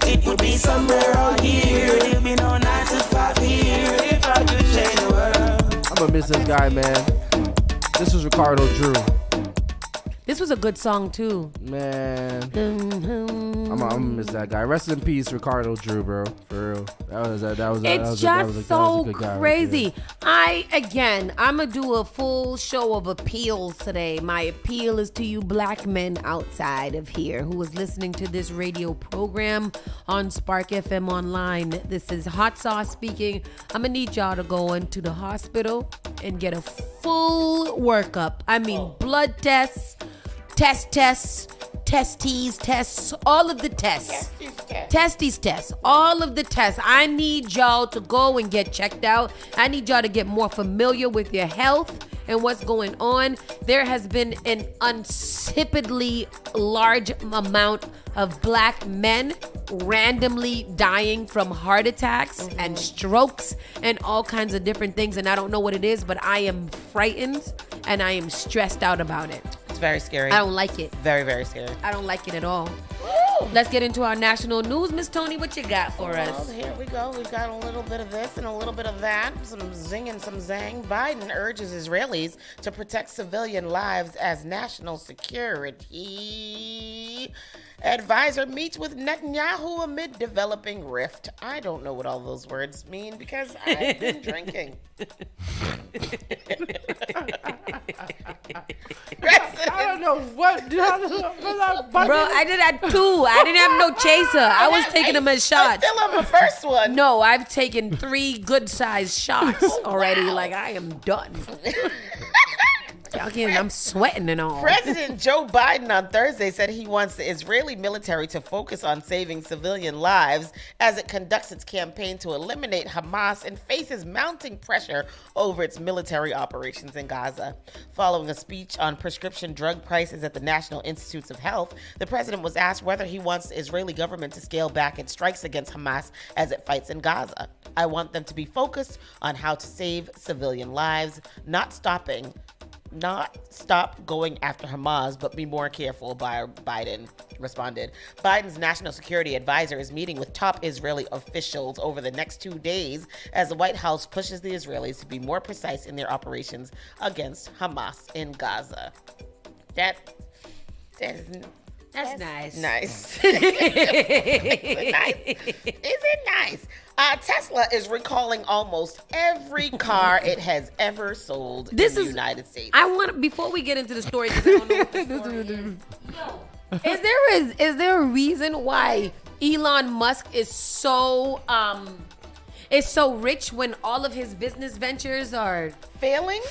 it would be somewhere out here. There'd be no 9 to 5 here. If I could change the world. I'm gonna miss this guy, man. This was Ricardo Drew. this was a good song too. Man, I'm gonna miss that guy. Rest in peace, Ricardo Drew, bro. For real. It's just so crazy. I'm gonna do a full show of appeals today. My appeal is to you black men outside of here who is listening to this radio program on Spark FM Online. This is Hot Sauce speaking. I'm gonna need y'all to go into the hospital and get a full workup. I mean, blood tests, testes, all of the tests. Testes tests, all of the tests. I need y'all to go and get checked out. I need y'all to get more familiar with your health and what's going on. There has been an unsipidly large amount of black men randomly dying from heart attacks and strokes and all kinds of different things. And I don't know what it is, but I am frightened and I am stressed out about it. It's very scary. I don't like it. Very, very scary. I don't like it at all. Woo! Let's get into our national news. Miss Tony, what you got for us? Well, here we go. We've got a little bit of this and a little bit of that. Some zing and some zang. Biden urges Israelis to protect civilian lives as national security advisor meets with Netanyahu amid developing rift. I don't know what all those words mean because I've been drinking. I don't know what. Bro, I did that too. I didn't have no chaser. I was taking them as shots. I'm still on the first one. No, I've taken 3 good-sized shots already. Wow. Like, I am done. Again, I'm sweating and all. President Joe Biden on Thursday said he wants the Israeli military to focus on saving civilian lives as it conducts its campaign to eliminate Hamas and faces mounting pressure over its military operations in Gaza. Following a speech on prescription drug prices at the National Institutes of Health, the president was asked whether he wants the Israeli government to scale back its strikes against Hamas as it fights in Gaza. I want them to be focused on how to save civilian lives, not stop going after Hamas, but be more careful, Biden responded. Biden's national security advisor is meeting with top Israeli officials over the next 2 days as the White House pushes the Israelis to be more precise in their operations against Hamas in Gaza. That's nice. Nice. Is it nice? Tesla is recalling almost every car it has ever sold in the United States. Before we get into the story, because I don't know what the story is there a reason why Elon Musk is so rich when all of his business ventures are failing?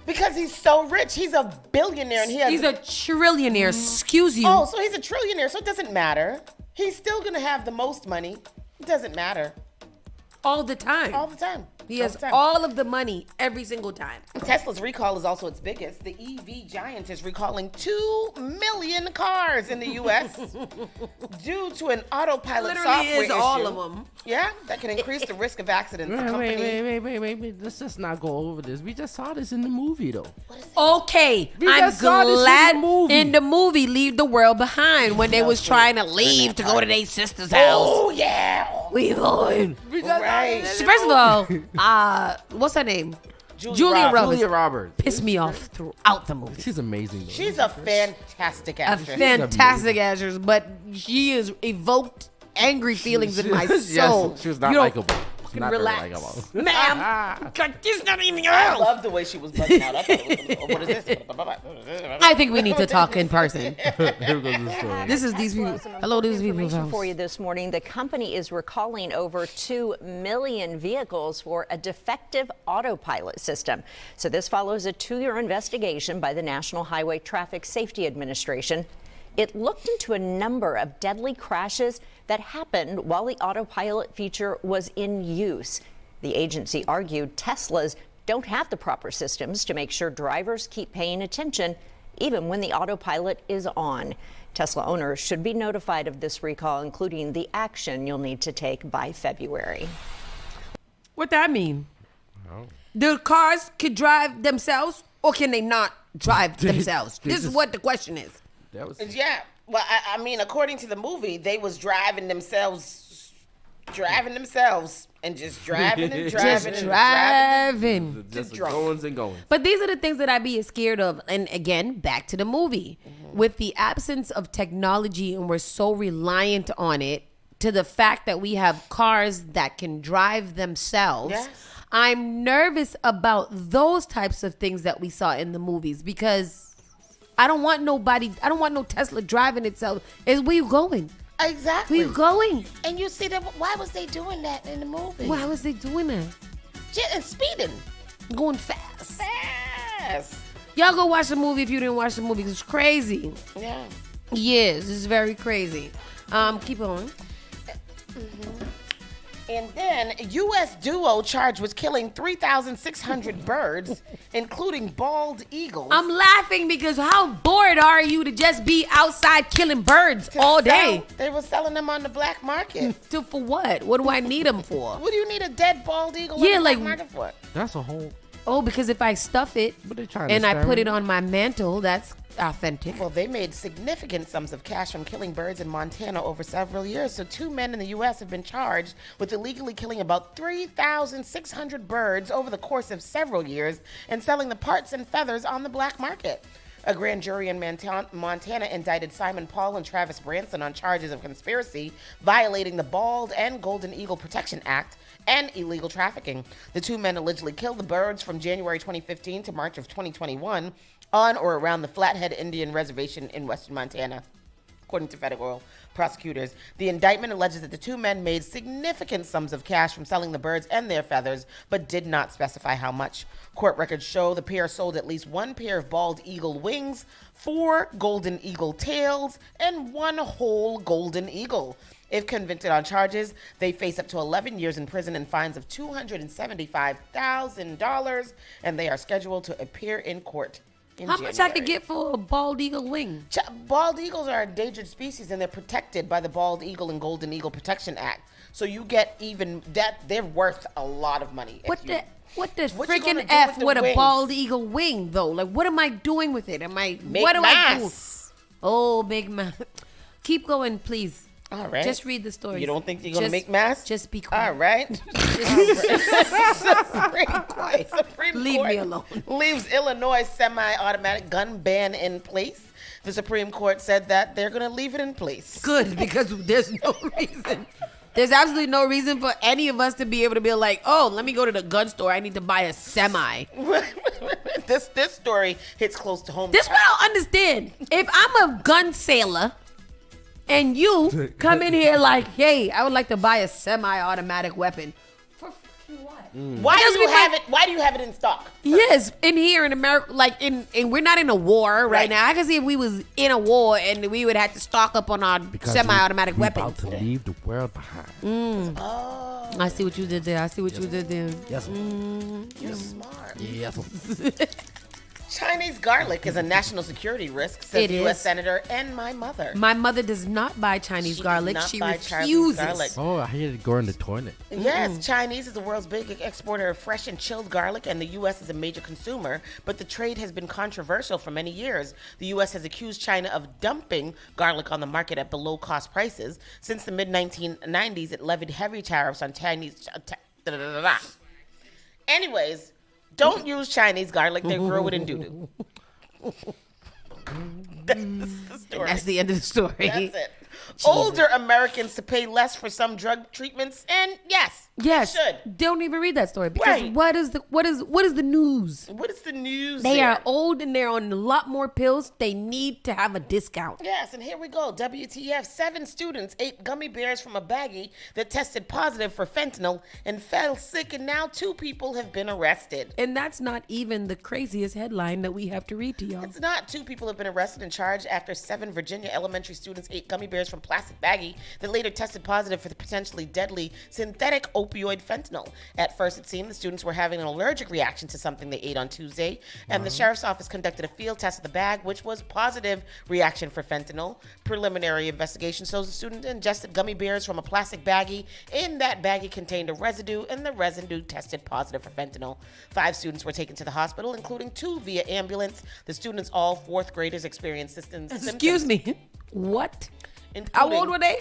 Because he's so rich. He's a billionaire and he's a trillionaire. Excuse you. Oh, so he's a trillionaire, so it doesn't matter. He's still going to have the most money. It doesn't matter. All the time. All the time. He has all of the money every single time. Tesla's recall is also its biggest. The EV giant is recalling 2 million cars in the U.S. due to an autopilot software issue. All of them. Yeah, that can increase the risk of accidents. Wait. Let's just not go over this. We just saw this in the movie, though. Okay, I'm glad in the movie Leave the World Behind when they was trying to leave to go to their sister's house. Oh, yeah. We going. Right. First of all, what's her name? Julia Roberts. Pissed me off throughout the movie. She's amazing, though. She's a fantastic actress. A fantastic actress, but she has evoked angry feelings in my soul. Yes, she was not likable. Fucking relax. Ma'am, this not even your I house. love the way she was bugging out. I thought it was, what is this? I think we need to talk in person. Here goes the story. This is these people. Hello, this is people's Information house. for you this morning. The company is recalling over 2 million vehicles for a defective autopilot system. So this follows a 2-year investigation by the National Highway Traffic Safety Administration. It looked into a number of deadly crashes that happened while the autopilot feature was in use. The agency argued Teslas don't have the proper systems to make sure drivers keep paying attention even when the autopilot is on. Tesla owners should be notified of this recall, including the action you'll need to take by February. What that mean? The cars could drive themselves, or can they not drive themselves? This is what the question is. Yeah. Well, I mean, according to the movie, they was driving themselves, and just driving and driving and driving. Just going and going. But these are the things that I be scared of. And again, back to the movie. With the absence of technology and we're so reliant on it, to the fact that we have cars that can drive themselves. Yes. I'm nervous about those types of things that we saw in the movies because I don't want no Tesla driving itself. Where you going? Exactly. Where you going? And you see that? Why was they doing that in the movie? Why was they doing that? And speeding. Going fast. Fast. Y'all go watch the movie if you didn't watch the movie. It's crazy. Yeah. Yes, it's very crazy. Keep on. And then a U.S. duo charged with killing 3,600 birds, including bald eagles. I'm laughing because how bored are you to just be outside killing birds all day? They were selling them on the black market. For what? What do I need them for? What do you need a dead bald eagle on the black market for? That's a whole... Oh, because if I stuff it and I put it on my mantle, that's authentic. Well, they made significant sums of cash from killing birds in Montana over several years. So 2 men in the U.S. have been charged with illegally killing about 3,600 birds over the course of several years and selling the parts and feathers on the black market. A grand jury in Montana indicted Simon Paul and Travis Branson on charges of conspiracy, violating the Bald and Golden Eagle Protection Act, and illegal trafficking. The 2 men allegedly killed the birds from January 2015 to March of 2021 on or around the Flathead Indian Reservation in western Montana, according to federal prosecutors. The indictment alleges that the 2 men made significant sums of cash from selling the birds and their feathers, but did not specify how much. Court records show the pair sold at least 1 pair of bald eagle wings, 4 golden eagle tails, and 1 whole golden eagle. If convicted on charges, they face up to 11 years in prison and fines of $275,000, and they are scheduled to appear in court in How January. much I could get for a bald eagle wing? Bald eagles are endangered species, and they're protected by the Bald Eagle and Golden Eagle Protection Act. So you get even that, they're worth a lot of money. What the What you freaking gonna do F with with the a wings? bald eagle wing though? Like, what am I doing with it? Make what do I do? mass. Oh, big man. Keep going, please. All right. Just read the story. You don't think you're going to make mass? Just be quiet. All right. Supreme Leave Court me alone. Leaves Illinois semi-automatic gun ban in place. The Supreme Court said that they're going to leave it in place. Good, because there's no reason. There's absolutely no reason for any of us to be able to be like, oh, let me go to the gun store. I need to buy a semi. This story hits close to home. This what I don't understand. If I'm a gun sailor and you come in here like, hey, I would like to buy a semi-automatic weapon. For fucking what? Why do you have it? Why do you have it in stock? Yes, in here in America, like and we're not in a war right now. I can see if we was in a war and we would have to stock up on our semi-automatic weapons. About to leave the world behind. Oh. I see what you did there. Yes, sir. You're smart. Yes. Chinese garlic is a national security risk, says It U.S. is. Senator and my mother. My mother does not buy Chinese garlic. does She not buy Chinese refuses. garlic. Oh, I hear it go in the toilet. Yes, Chinese is the world's biggest exporter of fresh and chilled garlic, and the U.S. is a major consumer, but the trade has been controversial for many years. The U.S. has accused China of dumping garlic on the market at below-cost prices. Since the mid-1990s, it levied heavy tariffs on Chinese... Anyways, don't use Chinese garlic. They grow it in doo-doo. That's the story. That's the end of the story. That's it. older Americans to pay less for some drug treatments, and yes, should. Don't even read that story because what is the news? What is the news? They are old and they're on a lot more pills. They need to have a discount. Yes, and here we go. WTF: 7 students ate gummy bears from a baggie that tested positive for fentanyl and fell sick, and now 2 people have been arrested. And that's not even the craziest headline that we have to read to y'all. It's not. 2 people have been arrested and charged after 7 Virginia elementary students ate gummy bears from plastic baggie that later tested positive for the potentially deadly synthetic opioid fentanyl. At first, it seemed the students were having an allergic reaction to something they ate on Tuesday, and the sheriff's office conducted a field test of the bag, which was positive reaction for fentanyl. Preliminary investigation shows the student ingested gummy bears from a plastic baggie. In that baggie contained a residue, and the residue tested positive for fentanyl. 5 students were taken to the hospital, including 2 via ambulance. The students, all 4th graders, experienced symptoms. Excuse me. What? How old were they?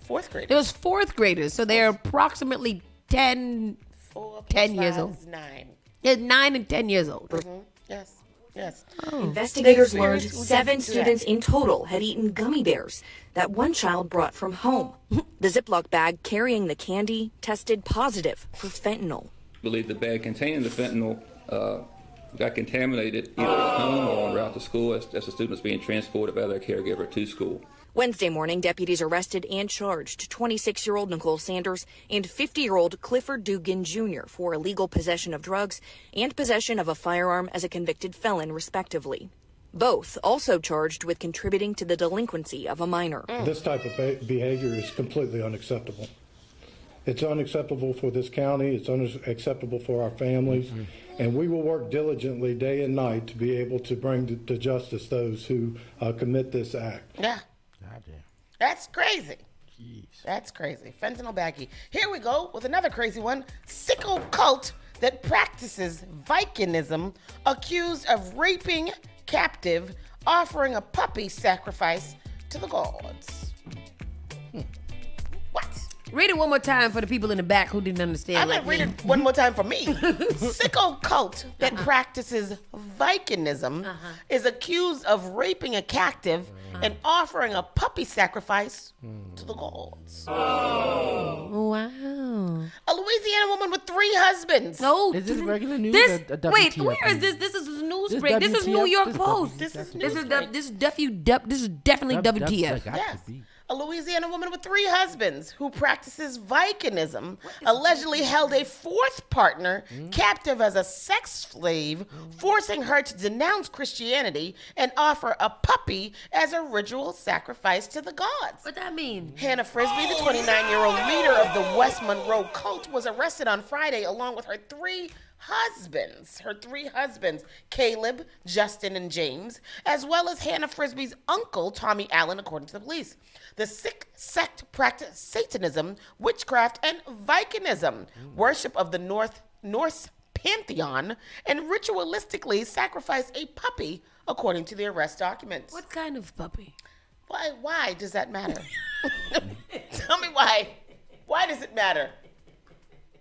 4th graders. It was 4th graders, so they're approximately 10 years old. 9. They're 9 and 10 years old. Mm-hmm. Yes. Investigators learned 7 students in total had eaten gummy bears that one child brought from home. The Ziploc bag carrying the candy tested positive for fentanyl. I believe the bag containing the fentanyl got contaminated either at home or en route to school as the student was being transported by their caregiver to school. Wednesday morning, deputies arrested and charged 26-year-old Nicole Sanders and 50-year-old Clifford Dugan Jr. for illegal possession of drugs and possession of a firearm as a convicted felon, respectively. Both also charged with contributing to the delinquency of a minor. This type of behavior is completely unacceptable. It's unacceptable for this county. It's unacceptable for our families. And we will work diligently day and night to be able to bring to justice those who commit this act. Yeah. That's crazy. That's crazy. Fentanyl baggie. Here we go with another crazy one. Sicko cult that practices Vikingism, accused of raping captive, offering a puppy sacrifice to the gods. What? Read it one more time for the people in the back who didn't understand. I'm going to read it one more time for me. Sicko cult that practices Vikingism is accused of raping a captive and offering a puppy sacrifice to the gods. Wow. A Louisiana woman with 3 husbands. No. Is this regular news? Wait, where is this? This is news break. This is New York Post. This is definitely WTF. Yes. A Louisiana woman with 3 husbands who practices Vikingism allegedly held a 4th partner captive as a sex slave, forcing her to denounce Christianity and offer a puppy as a ritual sacrifice to the gods. What that mean? Hannah Frisbee, the 29-year-old leader of the West Monroe cult, was arrested on Friday along with her 3 husbands, Caleb, Justin, and James, as well as Hannah Frisbee's uncle, Tommy Allen, according to the police. The sect practiced Satanism, witchcraft, and Vikingism, worship of the Norse pantheon, and ritualistically sacrifice a puppy, according to the arrest documents. What kind of puppy? Why does that matter? Tell me why. Why does it matter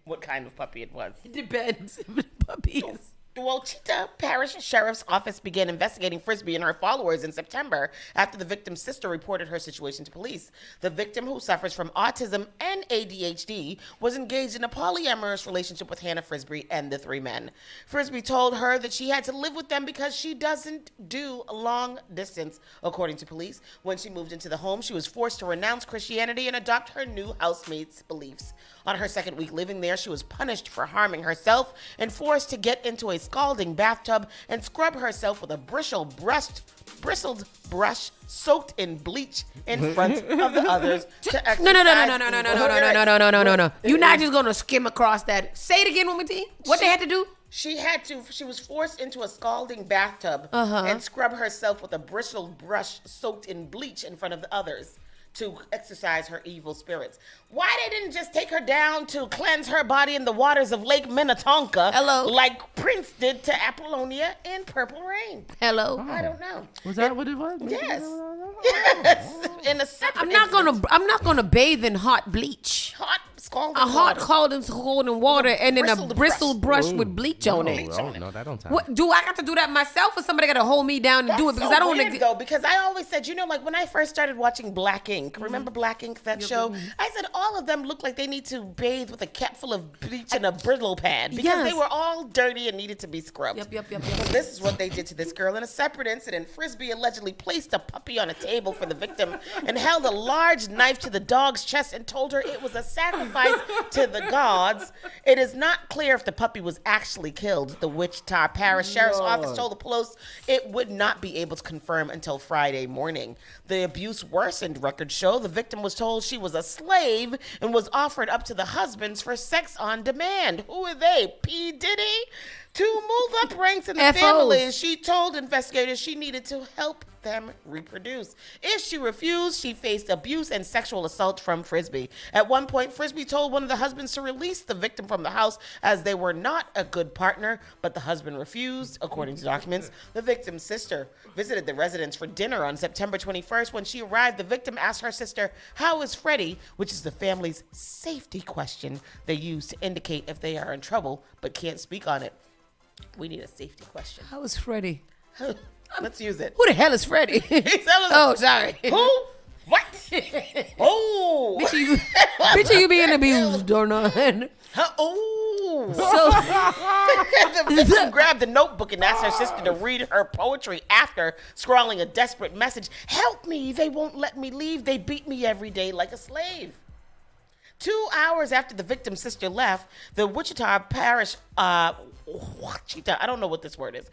what kind of puppy it was? It depends. Puppies. The Ouachita Parish Sheriff's Office began investigating Frisbee and her followers in September after the victim's sister reported her situation to police. The victim, who suffers from autism and ADHD, was engaged in a polyamorous relationship with Hannah Frisbee and the 3 men. Frisbee told her that she had to live with them because she doesn't do long distance, according to police. When she moved into the home, she was forced to renounce Christianity and adopt her new housemates' beliefs. On her 2nd week living there, she was punished for harming herself and forced to get into a scalding bathtub and scrub herself with a bristled brush soaked in bleach in front of the others to exercise. No. You're not just gonna skim across that. Say it again, woman T. What they had to do? She was forced into a scalding bathtub and scrub herself with a bristled brush soaked in bleach in front of the others to exercise her evil spirits. Why they didn't just take her down to cleanse her body in the waters of Lake Minnetonka like Prince did to Apollonia in Purple Rain? Hello. I don't know. Was that what it was? Yes. Yes. In a separate I'm not gonna bathe in hot bleach. Hot scalding water and then a bristled brush with bleach on it. No, that don't sound. What, do I got to do that myself, or somebody got to hold me down and do it? Because I don't want to. Though, because I always said, like when I first started watching Black Ink, Ink. Remember Black Ink, that show? I said all of them look like they need to bathe with a cap full of bleach and a Brillo pad because they were all dirty and needed to be scrubbed. Yep. Well, this is what they did to this girl. In a separate incident, Frisbee allegedly placed a puppy on a table for the victim and held a large knife to the dog's chest and told her it was a sacrifice to the gods. It is not clear if the puppy was actually killed. The Wichita Parish Sheriff's Office told the police it would not be able to confirm until Friday morning. The abuse worsened, records show. The victim was told she was a slave and was offered up to the husbands for sex on demand. Who are they? P. Diddy? To move up ranks in the family, she told investigators she needed to help them reproduce. If she refused, she faced abuse and sexual assault from Frisbee. At one point, Frisbee told one of the husbands to release the victim from the house as they were not a good partner, but the husband refused, according to documents. The victim's sister visited the residence for dinner on September 21st. When she arrived, the victim asked her sister, "How is Freddie?" which is the family's safety question they use to indicate if they are in trouble, but can't speak on it. We need a safety question. How is Freddie? Let's use it. Who the hell is Freddie? Oh, sorry. Who? What? Oh. Bitch, you being abused or not? Oh. So the victim grabbed the notebook and asked her sister to read her poetry after scrawling a desperate message. "Help me. They won't let me leave. They beat me every day like a slave." 2 hours after the victim's sister left, the Wichita Parish, I don't know what this word is.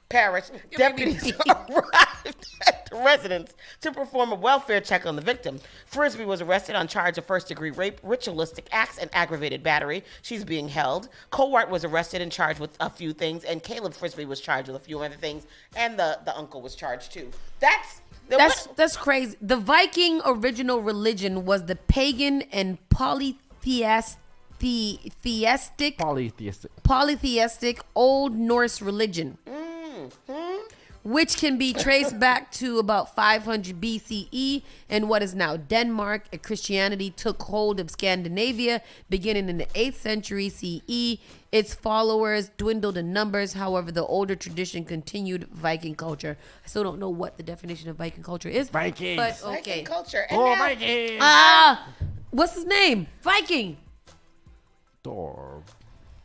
Parish deputies arrived at the residence to perform a welfare check on the victim. Frisbee was arrested on charge of first-degree rape, ritualistic acts, and aggravated battery. She's being held. Cowart was arrested and charged with a few things, and Caleb Frisbee was charged with a few other things, and the uncle was charged too. That's crazy. The Viking original religion was the pagan and polytheistic Old Norse religion, which can be traced back to about 500 BCE in what is now Denmark. And Christianity took hold of Scandinavia beginning in the 8th century CE. Its followers dwindled in numbers. However, the older tradition continued. Viking culture. I still don't know what the definition of Viking culture is. Vikings. But okay. Viking culture. Vikings. What's his name? Viking. Thor.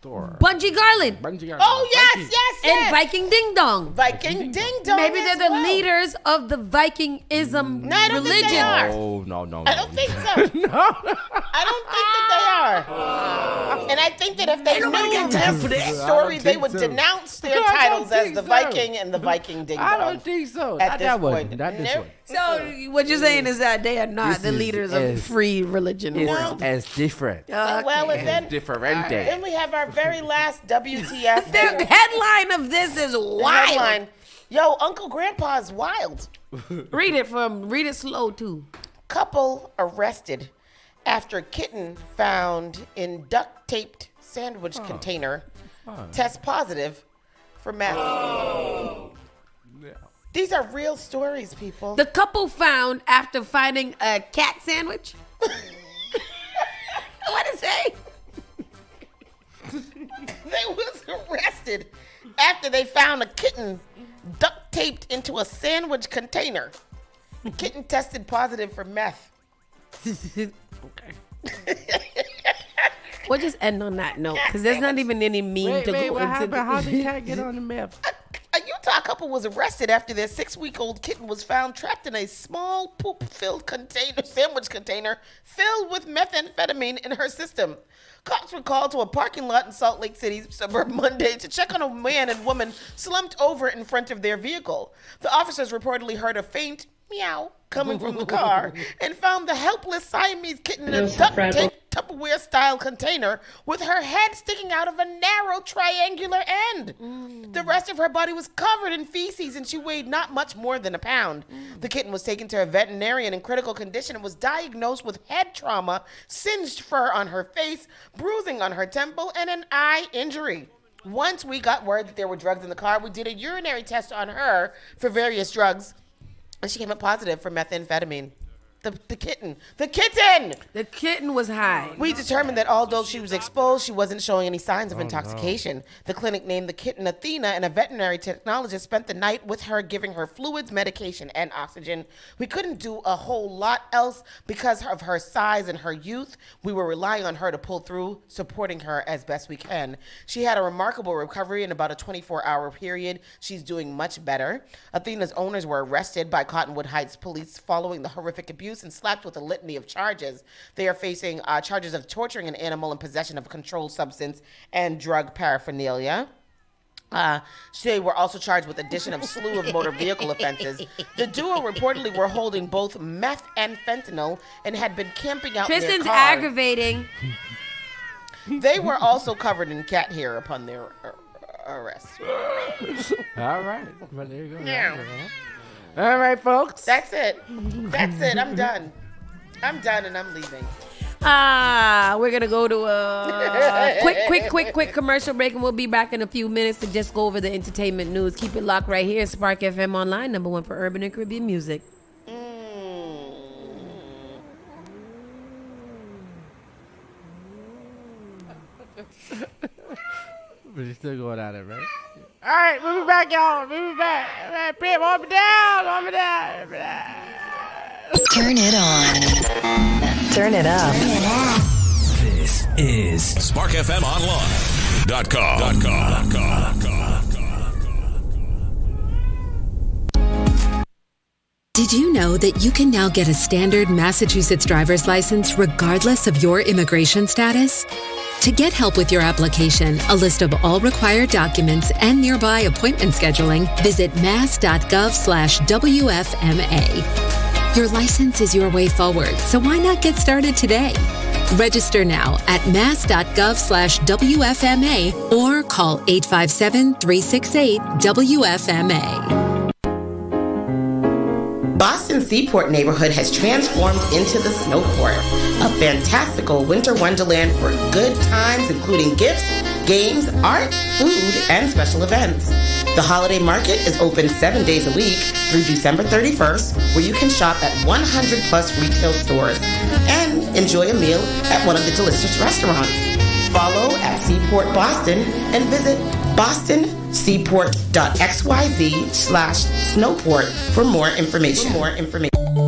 Bungie Garland. Oh, yes. And Viking Ding Dong. Viking Ding Dong. Maybe they're the leaders of the Vikingism No, I don't religion. think they are. No. I don't think so. I don't think that they are. And I think that if they knew this story, they would denounce their titles as the Viking and the Viking Ding Dong. I don't think so. At this point. Not this one. So what you're saying is that they are not the leaders of the free religion world. It's different. Well, and then Differente. Then we have our very last WTF. The headline of this is wild. Headline. Yo, Uncle Grandpa's wild. Read it slow too. Couple arrested after kitten found in duct taped sandwich container test positive for meth. These are real stories, people. The couple found after finding a cat sandwich. What is it? They was arrested after they found a kitten duct taped into a sandwich container. The kitten tested positive for meth. We'll just end on that note because there's not even any meme to go what into. happened? How did the cat get on the meth? A Utah couple was arrested after their 6-week-old kitten was found trapped in a small poop-filled sandwich container filled with methamphetamine in her system. Cops were called to a parking lot in Salt Lake City suburb Monday to check on a man and woman slumped over in front of their vehicle. The officers reportedly heard a faint meow coming from the car and found the helpless Siamese kitten in a duct-taped Tupperware-style container with her head sticking out of a narrow triangular end. The rest of her body was covered in feces and she weighed not much more than a pound. The kitten was taken to a veterinarian in critical condition and was diagnosed with head trauma, singed fur on her face, bruising on her temple, and an eye injury. Once we got word that there were drugs in the car, we did a urinary test on her for various drugs, and she came up positive for methamphetamine. The kitten. The kitten! The kitten was high. We determined that although she was exposed, she wasn't showing any signs of intoxication. No. The clinic named the kitten Athena, and a veterinary technologist spent the night with her, giving her fluids, medication, and oxygen. We couldn't do a whole lot else because of her size and her youth. We were relying on her to pull through, supporting her as best we can. She had a remarkable recovery in about a 24-hour period. She's doing much better. Athena's owners were arrested by Cottonwood Heights police following the horrific abuse and slapped with a litany of charges. They are facing charges of torturing an animal and possession of a controlled substance and drug paraphernalia. They were also charged with addition of slew of motor vehicle offenses. The duo reportedly were holding both meth and fentanyl and had been camping out in their car. Aggravating. They were also covered in cat hair upon their arrest. All right. Well, there you go. Yeah. All right, folks. That's it. I'm done. I'm done and I'm leaving. We're going to go to a quick commercial break, and we'll be back in a few minutes to just go over the entertainment news. Keep it locked right here. Spark FM Online, #1 for urban and Caribbean music. But you're still going at it, right? All right, we'll be back, y'all. We'll be back. All right, Pip, warm it down. Turn it on. Turn it up. This is SparkFMOnline.com. Did you know that you can now get a standard Massachusetts driver's license regardless of your immigration status? To get help with your application, a list of all required documents, and nearby appointment scheduling, visit mass.gov/WFMA. Your license is your way forward, so why not get started today? Register now at mass.gov/WFMA or call 857-368-WFMA. Boston Seaport neighborhood has transformed into the Snowport, a fantastical winter wonderland for good times, including gifts, games, art, food, and special events. The holiday market is open 7 days a week through December 31st, where you can shop at 100 plus retail stores and enjoy a meal at one of the delicious restaurants. Follow at Seaport Boston and visit bostonseaport.xyz/snowport for more information.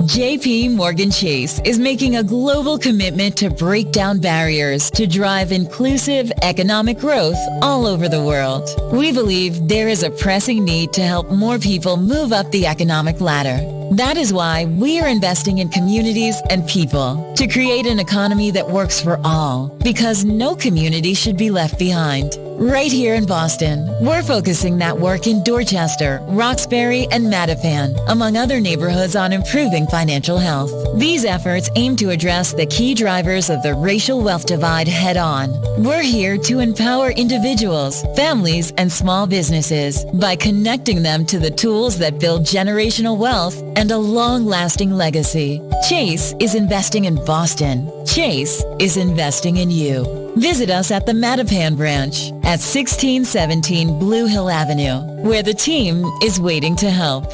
JP Morgan Chase is making a global commitment to break down barriers to drive inclusive economic growth all over the world. We believe there is a pressing need to help more people move up the economic ladder. That is why we are investing in communities and people to create an economy that works for all, because no community should be left behind. Right here in Boston, we're focusing that work in Dorchester, Roxbury, and Mattapan, among other neighborhoods, on improving financial health. These efforts aim to address the key drivers of the racial wealth divide head-on. We're here to empower individuals, families, and small businesses by connecting them to the tools that build generational wealth and a long-lasting legacy. Chase is investing in Boston. Chase is investing in you. Visit us at the Mattapan branch at 1617 Blue Hill Avenue, where the team is waiting to help.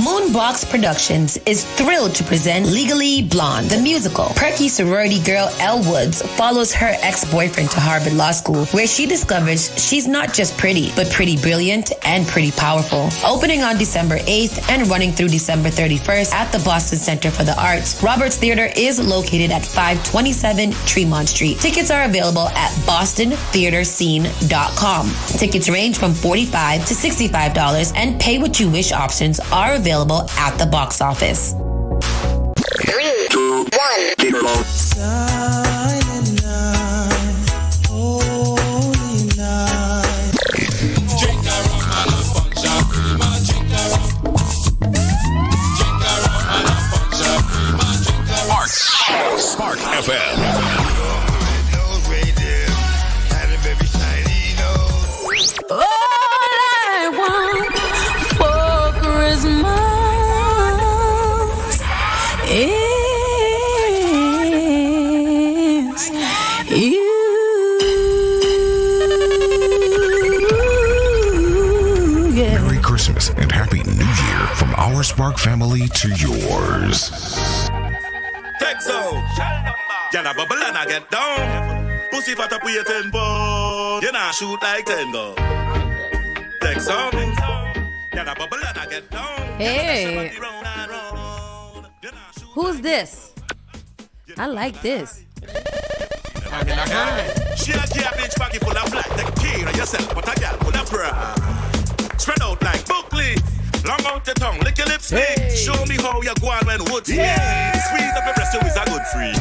Moonbox Productions is thrilled to present Legally Blonde, the musical. Perky sorority girl Elle Woods follows her ex-boyfriend to Harvard Law School, where she discovers she's not just pretty, but pretty brilliant and pretty powerful. Opening on December 8th and running through December 31st at the Boston Center for the Arts, Roberts Theater is located at 527 Tremont Street. Tickets are available at bostontheaterscene.com. Tickets range from $45 to $65, and pay what you wish options are available at the box office. 3, 2, 1. Silent night, holy night. Drink a rum and a punch up, cream and drink a rum. Drink a rum and a punch up, cream and drink a rum. Spark FM. All I want for Christmas is you. Merry Christmas and Happy New Year from our sponsor. Spark family to yours. Texo, get a bubble and I get down. Pussy fat up with your 10 ball. You not shoot like 10 go. Texo, get a bubble and I get down. Hey. Who's this? I like this. She a cabbage baggy full of black. Take care of yourself, but a girl full of pride. Spread out like booklet. Long out your tongue, lick your lips, hey. Show me how you go on when wood squeeze. Squeeze up your breast, you is a good free.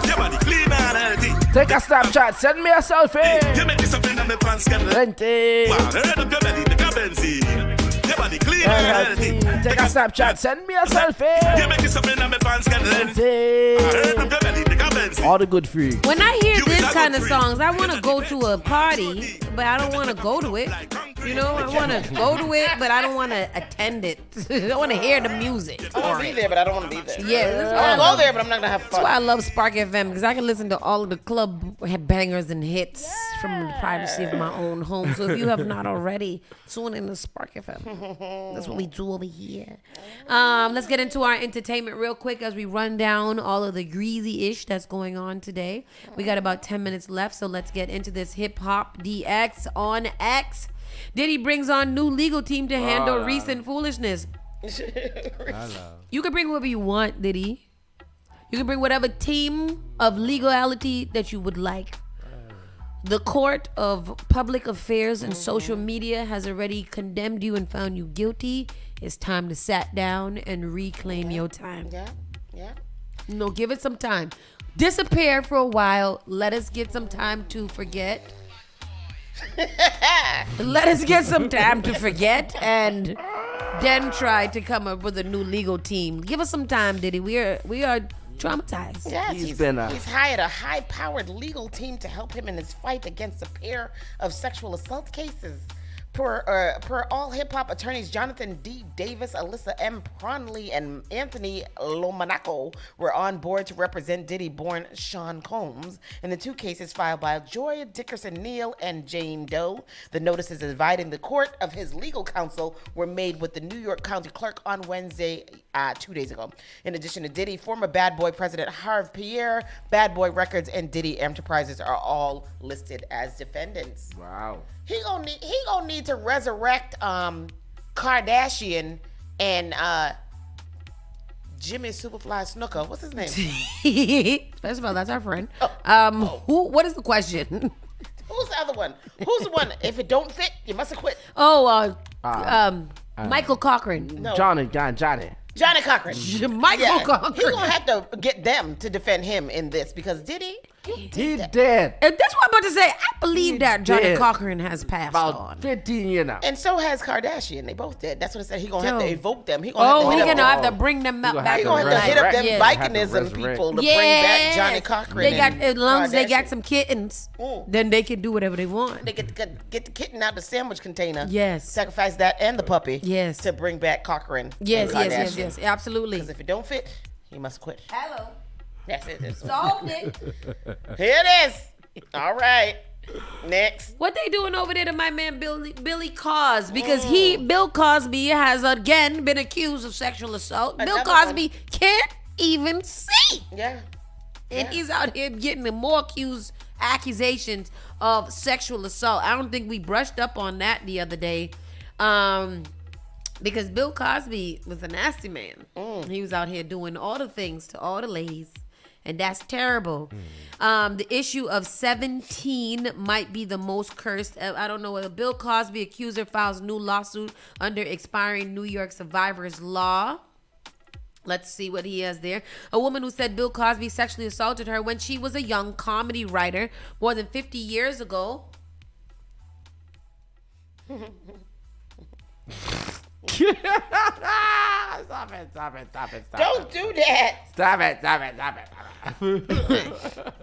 Your body clean and healthy. Take a Snapchat, send me a selfie. You make me something on the pants, get plenty. Wow, head up your belly, take a benzine. Your body clean and healthy. Take a Snapchat, send me a selfie. You make me something on the pants, get plenty. Head up your belly, take a benzine. All the good free. When I hear this kind of songs, I want to go to a party, but I don't want to go to it. You know, I want to go to it, but I don't want to attend it. I want to hear the music. I want to be there, but I don't want to be there. Yeah, I want to go there, but I'm not going to have fun. That's why I love Spark FM, because I can listen to all of the club bangers and hits from the privacy of my own home. So if you have not already, tune in to Spark FM. That's what we do over here. Let's get into our entertainment real quick as we run down all of the greasy-ish that's going on today. We got about 10 minutes left, so let's get into this hip-hop DX on X. Diddy brings on new legal team to handle recent foolishness. You can bring whoever you want, Diddy. You can bring whatever team of legality that you would like. The Court of Public Affairs and Social Media has already condemned you and found you guilty. It's time to sit down and reclaim your time. Yeah. No, give it some time. Disappear for a while. Let us get some time to forget. Let us get some time to forget and then try to come up with a new legal team. Give us some time, Diddy. We are traumatized. Yes, he's hired a high-powered legal team to help him in his fight against a pair of sexual assault cases. Per all hip-hop attorneys, Jonathan D. Davis, Alyssa M. Pronley, and Anthony Lomanaco were on board to represent Diddy-born Sean Combs in the two cases filed by Joy Dickerson-Neal and Jane Doe. The notices inviting the court of his legal counsel were made with the New York County Clerk on Wednesday, 2 days ago. In addition to Diddy, former Bad Boy president Harve Pierre, Bad Boy Records, and Diddy Enterprises are all listed as defendants. Wow. He gonna need to resurrect Kardashian and Jimmy Superfly Snuka. What's his name? First of all, that's our friend. What is the question? Who's the other one? Who's the one? If it don't fit, you must have quit. Michael Cochran. No. Johnny. Johnny Cochran. Michael Cochran. He's gonna have to get them to defend him in this because Diddy. He dead. And that's what I'm about to say. I believe that Johnny Cochran has passed on. 15 years now. And so has Kardashian. They both did. That's what it said. He gonna have to evoke them. He gonna have to bring them back. He gonna have to hit up them Vikinism people to bring back Johnny Cochran. They got, as long as they got some kittens, then they can do whatever they want. They get the kitten out the sandwich container. Yes. Sacrifice that and the puppy. Yes. To bring back Cochran. Yes. Absolutely. Because if it don't fit, he must quit. Hello. That's it. Solved it. Here it is. All right. Next. What they doing over there to my man Billy Cosby? Because Bill Cosby has again been accused of sexual assault. Bill Cosby can't even see. Yeah. And he's out here getting more accusations of sexual assault. I don't think we brushed up on that the other day. Because Bill Cosby was a nasty man. He was out here doing all the things to all the ladies. And that's terrible. The issue of 17 might be the most cursed. I don't know whether Bill Cosby accuser files new lawsuit under expiring New York survivors law. Let's see what he has there. A woman who said Bill Cosby sexually assaulted her when she was a young comedy writer more than 50 years ago. Stop it. Don't do that. Stop it.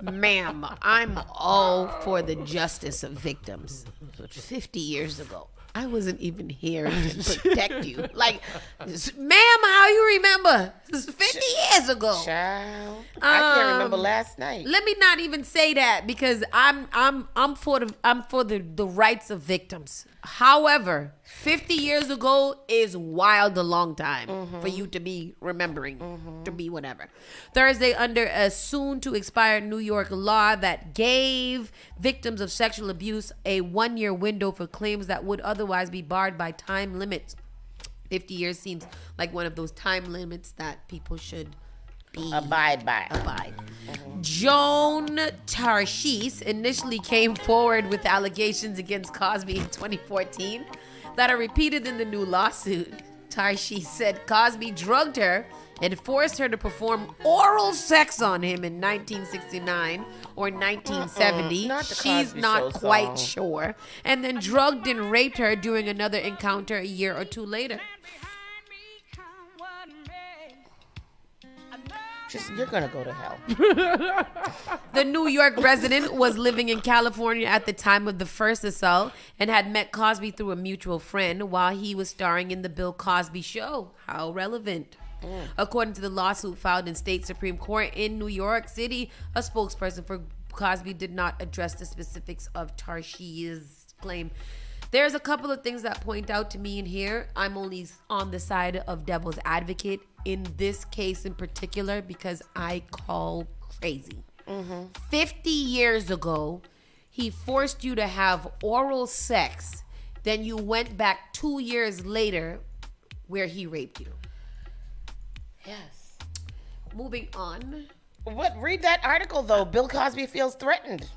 Ma'am, I'm all for the justice of victims. But 50 years ago, I wasn't even here to protect you. Like, ma'am, how you remember? This is 50 years ago. Child. I can't remember last night. Let me not even say that because I'm for the rights of victims. However, 50 years ago is wild a long time for you to be remembering, to be whatever. Thursday, under a soon-to-expire New York law that gave victims of sexual abuse a 1-year window for claims that would otherwise be barred by time limits. 50 years seems like one of those time limits that people should abide by. Joan Tarshis initially came forward with allegations against Cosby in 2014 that are repeated in the new lawsuit. Tarshis said Cosby drugged her and forced her to perform oral sex on him in 1969 or 1970. She's not quite sure. And then drugged and raped her during another encounter a year or two later. You're gonna go to hell. The New York resident was living in California at the time of the first assault and had met Cosby through a mutual friend while he was starring in the Bill Cosby Show. How relevant. According to the lawsuit filed in state Supreme Court in New York City, a spokesperson for Cosby did not address the specifics of Tarshi's claim. There's a couple of things that point out to me in here. I'm only on the side of devil's advocate in this case in particular because I call crazy. 50 years ago, he forced you to have oral sex. Then you went back 2 years later where he raped you. Yes. Moving on. Read that article, though. Bill Cosby feels threatened.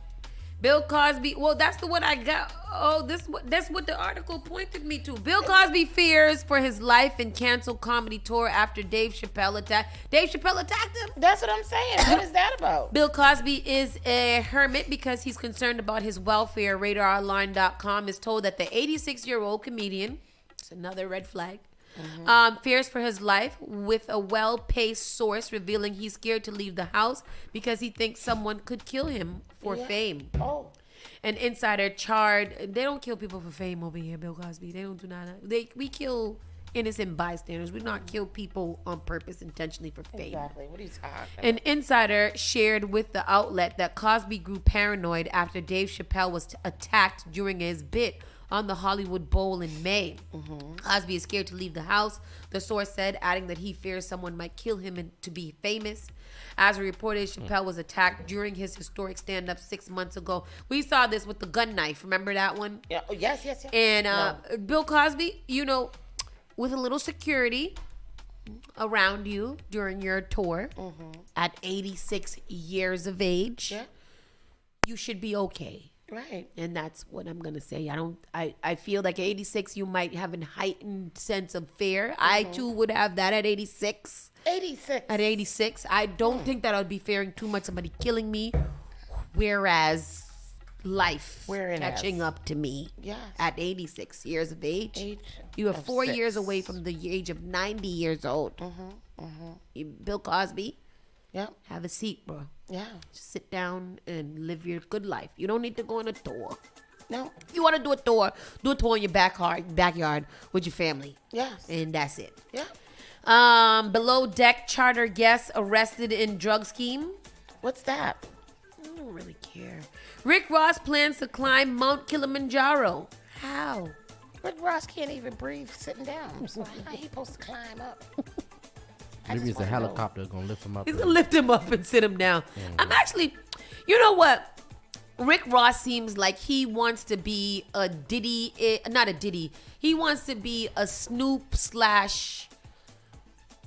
Bill Cosby, well, that's the one I got. Oh, that's what the article pointed me to. Bill Cosby fears for his life and canceled comedy tour after Dave Chappelle attacked. Dave Chappelle attacked him? That's what I'm saying. What is that about? Bill Cosby is a hermit because he's concerned about his welfare. RadarOnline.com is told that the 86-year-old comedian, it's another red flag, fears for his life, with a well-paced source revealing he's scared to leave the house because he thinks someone could kill him for fame. An insider charred. They don't kill people for fame over here, Bill Cosby. They don't do nada. We kill innocent bystanders. We not kill people on purpose, intentionally for fame. Exactly. What are you talking about? An insider shared with the outlet that Cosby grew paranoid after Dave Chappelle was attacked during his bit on the Hollywood Bowl in May. Cosby is scared to leave the house, the source said, adding that he fears someone might kill him and to be famous. As reported, Chappelle was attacked during his historic stand-up 6 months ago. We saw this with the gun knife. Remember that one? Yeah. Oh, yes. And Bill Cosby, with a little security around you during your tour at 86 years of age, you should be okay. Right. And that's what I'm going to say. I feel like at 86, you might have a heightened sense of fear. I, too, would have that at 86. 86. At 86. I don't think that I'd be fearing too much somebody killing me, whereas life catching up to me at 86 years of age. You are 4 years away from the age of 90 years old. Bill Cosby. Yeah. Have a seat, bro. Yeah. Just sit down and live your good life. You don't need to go on a tour. No. If you want to do a tour in your backyard with your family. Yes. And that's it. Yeah. Below deck charter guests arrested in drug scheme. What's that? I don't really care. Rick Ross plans to climb Mount Kilimanjaro. How? Rick Ross can't even breathe sitting down. So how he supposed to climb up? Maybe it's a helicopter gonna lift him up. He's gonna lift him up and sit him down. I'm actually, you know what? Rick Ross seems like he wants to be a Diddy, not a Diddy. He wants to be a Snoop /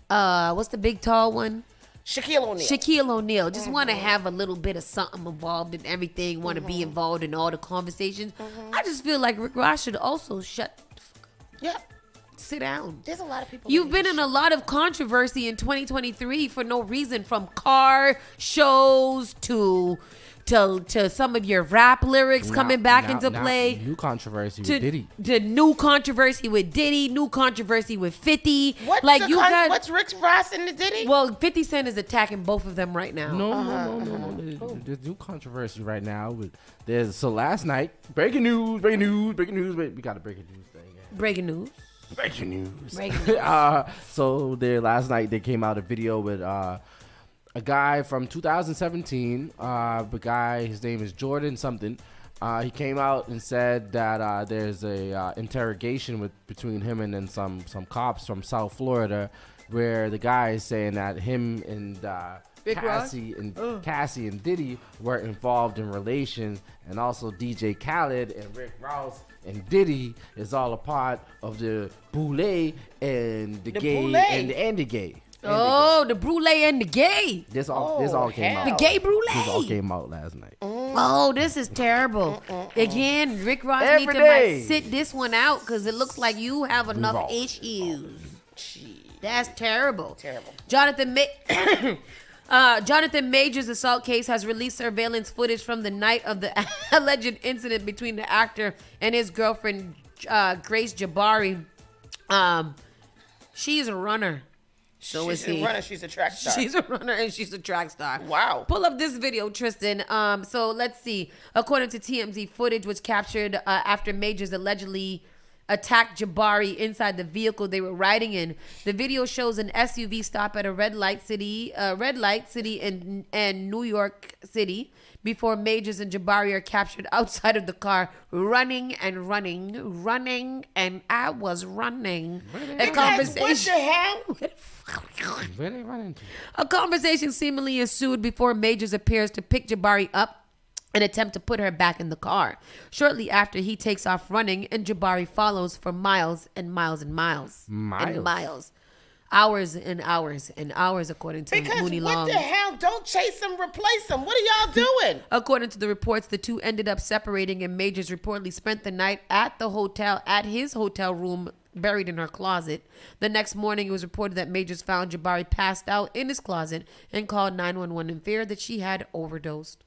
what's the big tall one? Shaquille O'Neal. Just want to have a little bit of something involved in everything. Want to be involved in all the conversations. I just feel like Rick Ross should also shut the fuck up. Yeah. Sit down. There's a lot of people. You've been in a lot of controversy in 2023 for no reason, from car shows to some of your rap lyrics coming back into play. New controversy with Diddy. The new controversy with Diddy. New controversy with 50. What's Rick Ross and the Diddy? Well, 50 Cent is attacking both of them right now. No. There's new controversy right now. So last night, breaking news. Wait, we got a breaking news thing. Breaking news. So last night they came out a video with a guy from 2017. The guy, his name is Jordan something. He came out and said that there's a interrogation between him and then some cops from South Florida, where the guy is saying that him and Cassie and Diddy were involved in relations, and also DJ Khaled and Rick Ross and Diddy is all a part of the Boulay and the gay and the gay. Oh, the brulee and the gay. This all came out. The gay brulee. This all came out last night. Oh, this is terrible. Again, Rick Ross Every needs day. to sit this one out because it looks like you have enough issues. That's terrible. Jonathan Major's assault case has released surveillance footage from the night of the alleged incident between the actor and his girlfriend, Grace Jabari. She's a runner. So she's a runner. She's a track star. She's a runner and she's a track star. Wow. Pull up this video, Tristan. So let's see. According to TMZ footage, was captured after Majors allegedly attacked Jabari inside the vehicle they were riding in. The video shows an SUV stop at a red light city in New York City before Majors and Jabari are captured outside of the car, running, and I was running. A conversation. What the hell? Where they running to? A conversation seemingly ensued before Majors appears to pick Jabari up and attempt to put her back in the car. Shortly after, he takes off running, and Jabari follows for miles and miles and miles. And miles. Hours and hours and hours, according to Mooney Long. What the hell? Don't chase him, replace him. What are y'all doing? According to the reports, the two ended up separating, and Majors reportedly spent the night at his hotel room, buried in her closet. The next morning, it was reported that Majors found Jabari passed out in his closet and called 911 in fear that she had overdosed.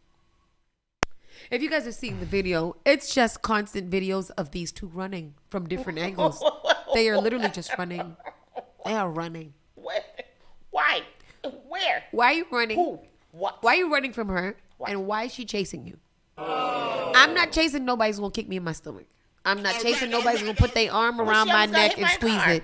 If you guys are seeing the video, it's just constant videos of these two running from different angles. They are literally just running. They are running. Why? Where? Why are you running? Who? What? Why are you running from her? What? And why is she chasing you? I'm not chasing nobody who's going to kick me in my stomach. I'm not chasing nobody who's going to put their arm around my neck and squeeze it.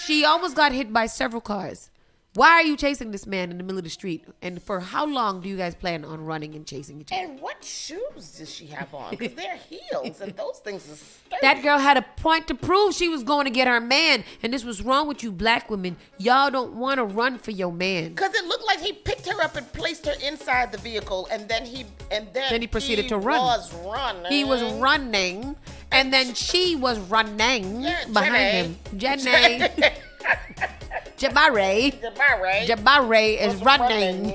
She almost got hit by several cars. Why are you chasing this man in the middle of the street? And for how long do you guys plan on running and chasing each other? And what shoes does she have on? Because they're heels, and those things are sturdy. That girl had a point to prove she was going to get her man. And this was wrong with you black women. Y'all don't want to run for your man. Because it looked like he picked her up and placed her inside the vehicle, and then he proceeded to run. He was running, and then she was running behind him. Jenny. Jabari is running.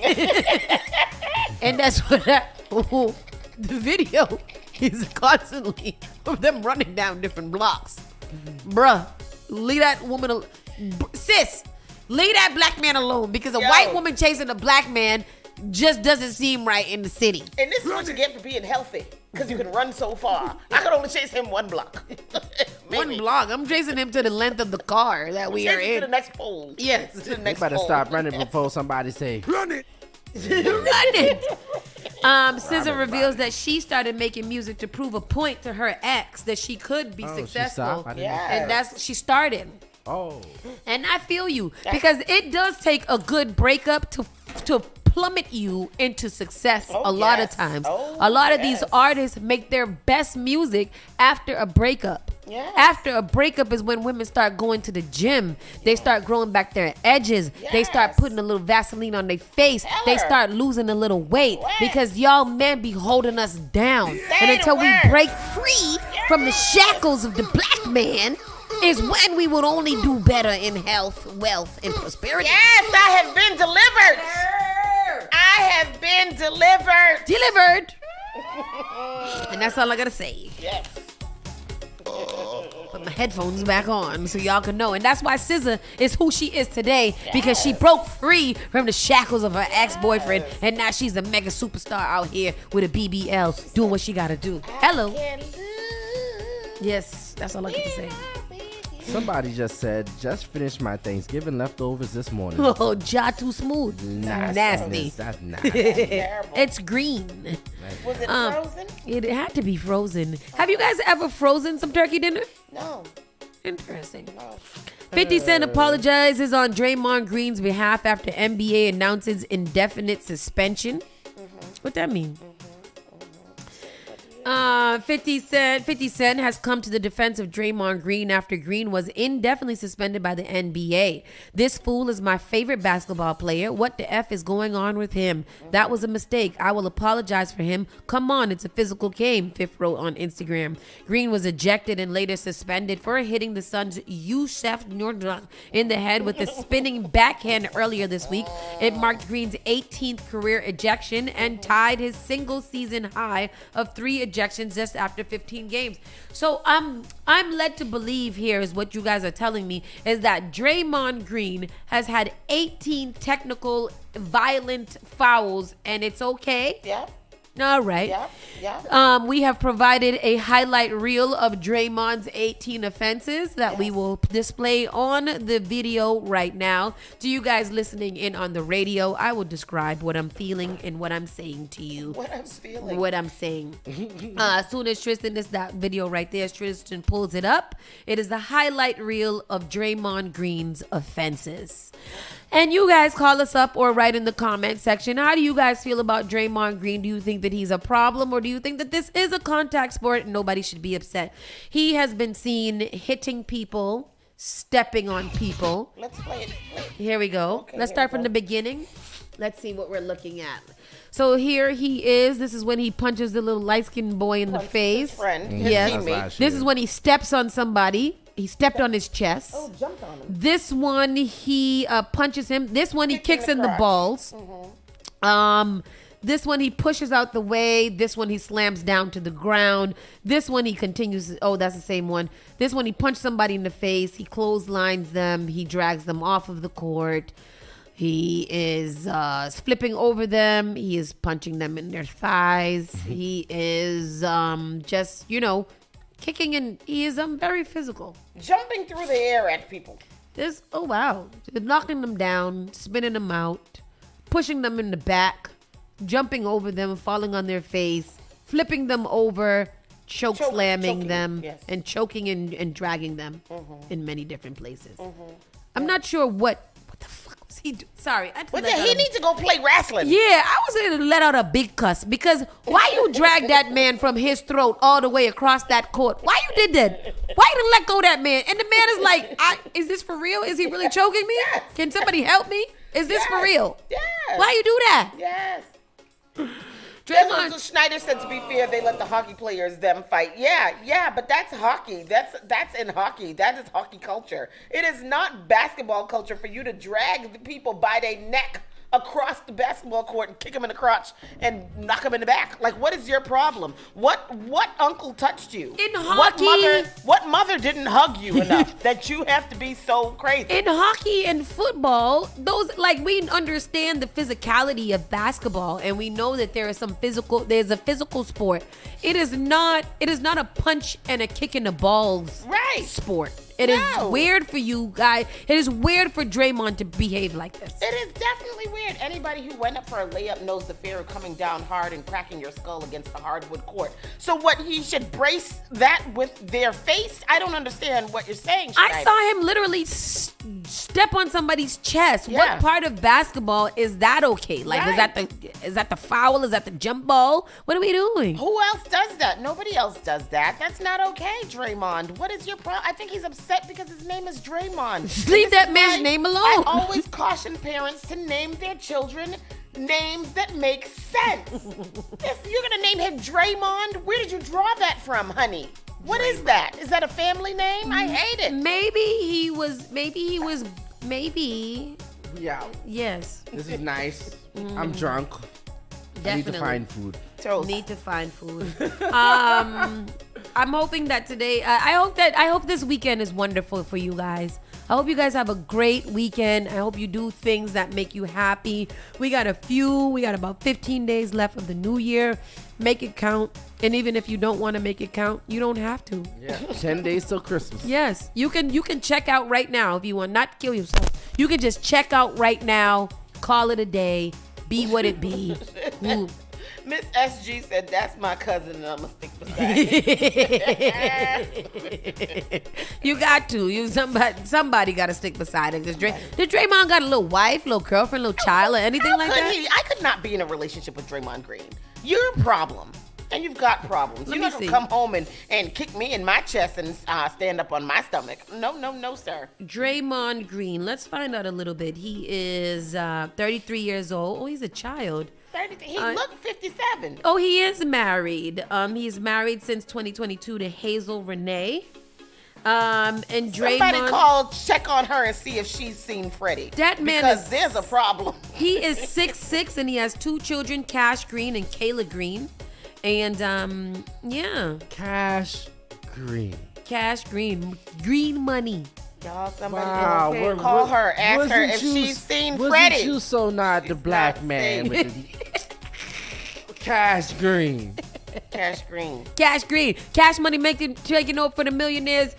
And that's what the video is constantly of them running down different blocks. Bruh, leave that woman sis, leave that black man alone, because a white woman chasing a black man just doesn't seem right in the city. And this is what you get for being healthy, because you can run so far. I could only chase him one block. One block. I'm chasing him to the length of the car that we are in. To the next pole. Yes. To the next You better pole. stop running before somebody say, run it. Run it. SZA reveals that she started making music to prove a point to her ex that she could be successful. And she started. Oh. And I feel you, because it does take a good breakup to plummet you into success a lot of times. A lot of these artists make their best music after a breakup. Yes. After a breakup is when women start going to the gym. They start growing back their edges. They start putting a little Vaseline on their face. They start losing a little weight because y'all men be holding us down. And until we break free from the shackles of the black man is when we will only do better in health, wealth, and prosperity. Yes, I have been delivered. I have been delivered. Delivered. And that's all I gotta say. Yes. Put my headphones back on so y'all can know. And that's why SZA is who she is today, because she broke free from the shackles of her ex-boyfriend, and now she's a mega superstar out here with a BBL doing what she gotta do. Hello. Yes, that's all I get to say. Somebody just said, just finished my Thanksgiving leftovers this morning. Oh, too smooth. Nasty. That's nasty. It's green. Was it frozen? It had to be frozen. Have you guys ever frozen some turkey dinner? No. Interesting. 50 Cent apologizes on Draymond Green's behalf after NBA announces indefinite suspension. What that mean? 50 Cent has come to the defense of Draymond Green after Green was indefinitely suspended by the NBA. This fool is my favorite basketball player. What the F is going on with him? That was a mistake. I will apologize for him. Come on, it's a physical game, Fifth wrote on Instagram. Green was ejected and later suspended for hitting the Suns' Yusef Nurkic in the head with a spinning backhand earlier this week. It marked Green's 18th career ejection and tied his single-season high of 3 ejections just after 15 games. So I'm led to believe here is what you guys are telling me is that Draymond Green has had 18 technical violent fouls and it's okay. Yeah. All right. Yeah. We have provided a highlight reel of Draymond's 18 offenses that we will display on the video right now. To you guys listening in on the radio, I will describe what I'm feeling and what I'm saying to you. What I'm feeling. What I'm saying. As soon as Tristan, this that video right there, Tristan pulls it up. It is the highlight reel of Draymond Green's offenses. And you guys call us up or write in the comment section. How do you guys feel about Draymond Green? Do you think that he's a problem or do you think that this is a contact sport and nobody should be upset? He has been seen hitting people, stepping on people. Let's play it. Here we go. Okay, Let's start from the beginning. Let's see what we're looking at. So here he is. This is when he punches the little light-skinned boy in the face. His friend, his yes. teammate. This is when he steps on somebody. He stepped on his chest. Oh, jumped on him. This one he punches him. This one he kicks in the crotch. balls. This one he pushes out the way. This one he slams down to the ground. This one he continues. Oh, that's the same one. This one he punched somebody in the face. He clotheslines them. He drags them off of the court. He is flipping over them. He is punching them in their thighs. He is just, kicking, and he is very physical. Jumping through the air at people. Oh wow. Knocking them down, spinning them out, pushing them in the back, jumping over them, falling on their face, flipping them over, slamming them, yes. and choking and dragging them in many different places. I'm not sure what the fuck was he doing? Sorry. He needs to go play wrestling. Yeah, I was going to let out a big cuss because why you drag that man from his throat all the way across that court? Why you did that? Why you didn't let go of that man? And the man is like, is this for real? Is he really choking me? Yes. Can somebody help me? Is this for real? Yes. Why you do that? Yes. Draymond. Schneider said, to be fair, they let the hockey players them fight. Yeah, but that's hockey. That's in hockey. That is hockey culture. It is not basketball culture for you to drag the people by their neck across the basketball court and kick them in the crotch and knock them in the back. Like, what is your problem? What uncle touched you? In hockey. What mother didn't hug you enough that you have to be so crazy? In hockey and football, we understand the physicality of basketball and we know that there's a physical sport. It is not a punch and a kick in the balls sport. It is weird for you guys. It is weird for Draymond to behave like this. It is definitely weird. Anybody who went up for a layup knows the fear of coming down hard and cracking your skull against the hardwood court. So what, he should brace that with their face? I don't understand what you're saying, Schneider. I saw him literally step on somebody's chest. Yeah. What part of basketball is that okay? Like, is that the foul? Is that the jump ball? What are we doing? Who else does that? Nobody else does that. That's not okay, Draymond. What is your problem? I think he's upset because his name is Draymond. Leave that man's name alone. I always caution parents to name their children names that make sense. If you're gonna name him Draymond, where did you draw that from, honey? What is that? Is that a family name? I hate it. Maybe he was. Yeah. Yes. This is nice. I'm drunk. Definitely. I need to find food. Need to find food. I'm hoping that today. I hope this weekend is wonderful for you guys. I hope you guys have a great weekend. I hope you do things that make you happy. We got about 15 days left of the new year. Make it count. And even if you don't want to make it count, you don't have to. Yeah. 10 days till Christmas. Yes. You can check out right now if you want. Not kill yourself. You can just check out right now. Call it a day. Be what it be. Miss SG said, that's my cousin and I'm going to stick beside him. You got to. Somebody got to stick beside him. Did Draymond got a little wife, little girlfriend, little child, or anything like that? I could not be in a relationship with Draymond Green. You're a problem. And you've got problems. You're not going to come home and kick me in my chest and stand up on my stomach. No, sir. Draymond Green. Let's find out a little bit. He is 33 years old. Oh, he's a child. 33. He looked 57. Oh, he is married. He's married since 2022 to Hazel Renee. And Draymond, check on her and see if she's seen Freddie. That man because there's a problem. He is 6'6" and he has 2 children, Cash Green and Kayla Green. And yeah. Cash Green. Green money. Y'all, somebody call her. Ask her if she's seen Freddie. Wasn't you so not the black man with the Cash Green? Cash Green. Cash money taking over for the millionaires.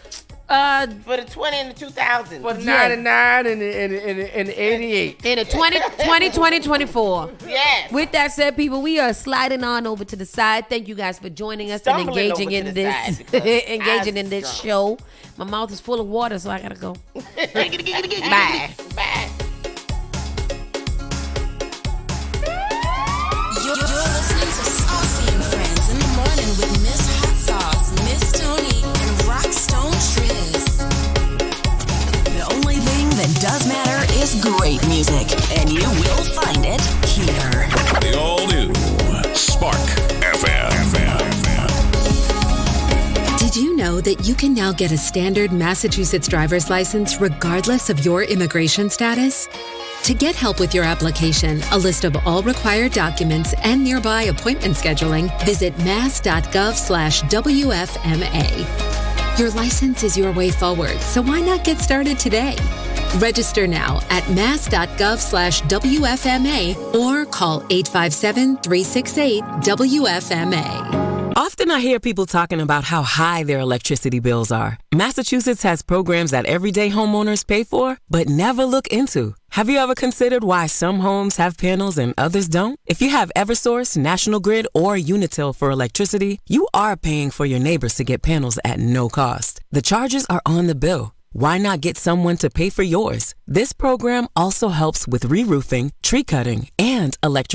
For the 20 and the 2000s. For 99 and 88. In the 2024. Yes. With that said, people, we are sliding on over to the side. Thank you guys for joining us and engaging in this show. My mouth is full of water, so I gotta go. Bye. You're listening to Saucy and Friends in the morning with Miss Hot Sauce, Miss Tony, and Rockstone Triz. The only thing that does matter is great music, and you will find it here. The all-new Spark FM. Did you know that you can now get a standard Massachusetts driver's license regardless of your immigration status? To get help with your application, a list of all required documents, and nearby appointment scheduling, visit mass.gov/WFMA. Your license is your way forward, so why not get started today? Register now at mass.gov/WFMA or call 857-368-WFMA. Often I hear people talking about how high their electricity bills are. Massachusetts has programs that everyday homeowners pay for, but never look into. Have you ever considered why some homes have panels and others don't? If you have Eversource, National Grid, or Unitil for electricity, you are paying for your neighbors to get panels at no cost. The charges are on the bill. Why not get someone to pay for yours? This program also helps with re-roofing, tree cutting, and electrical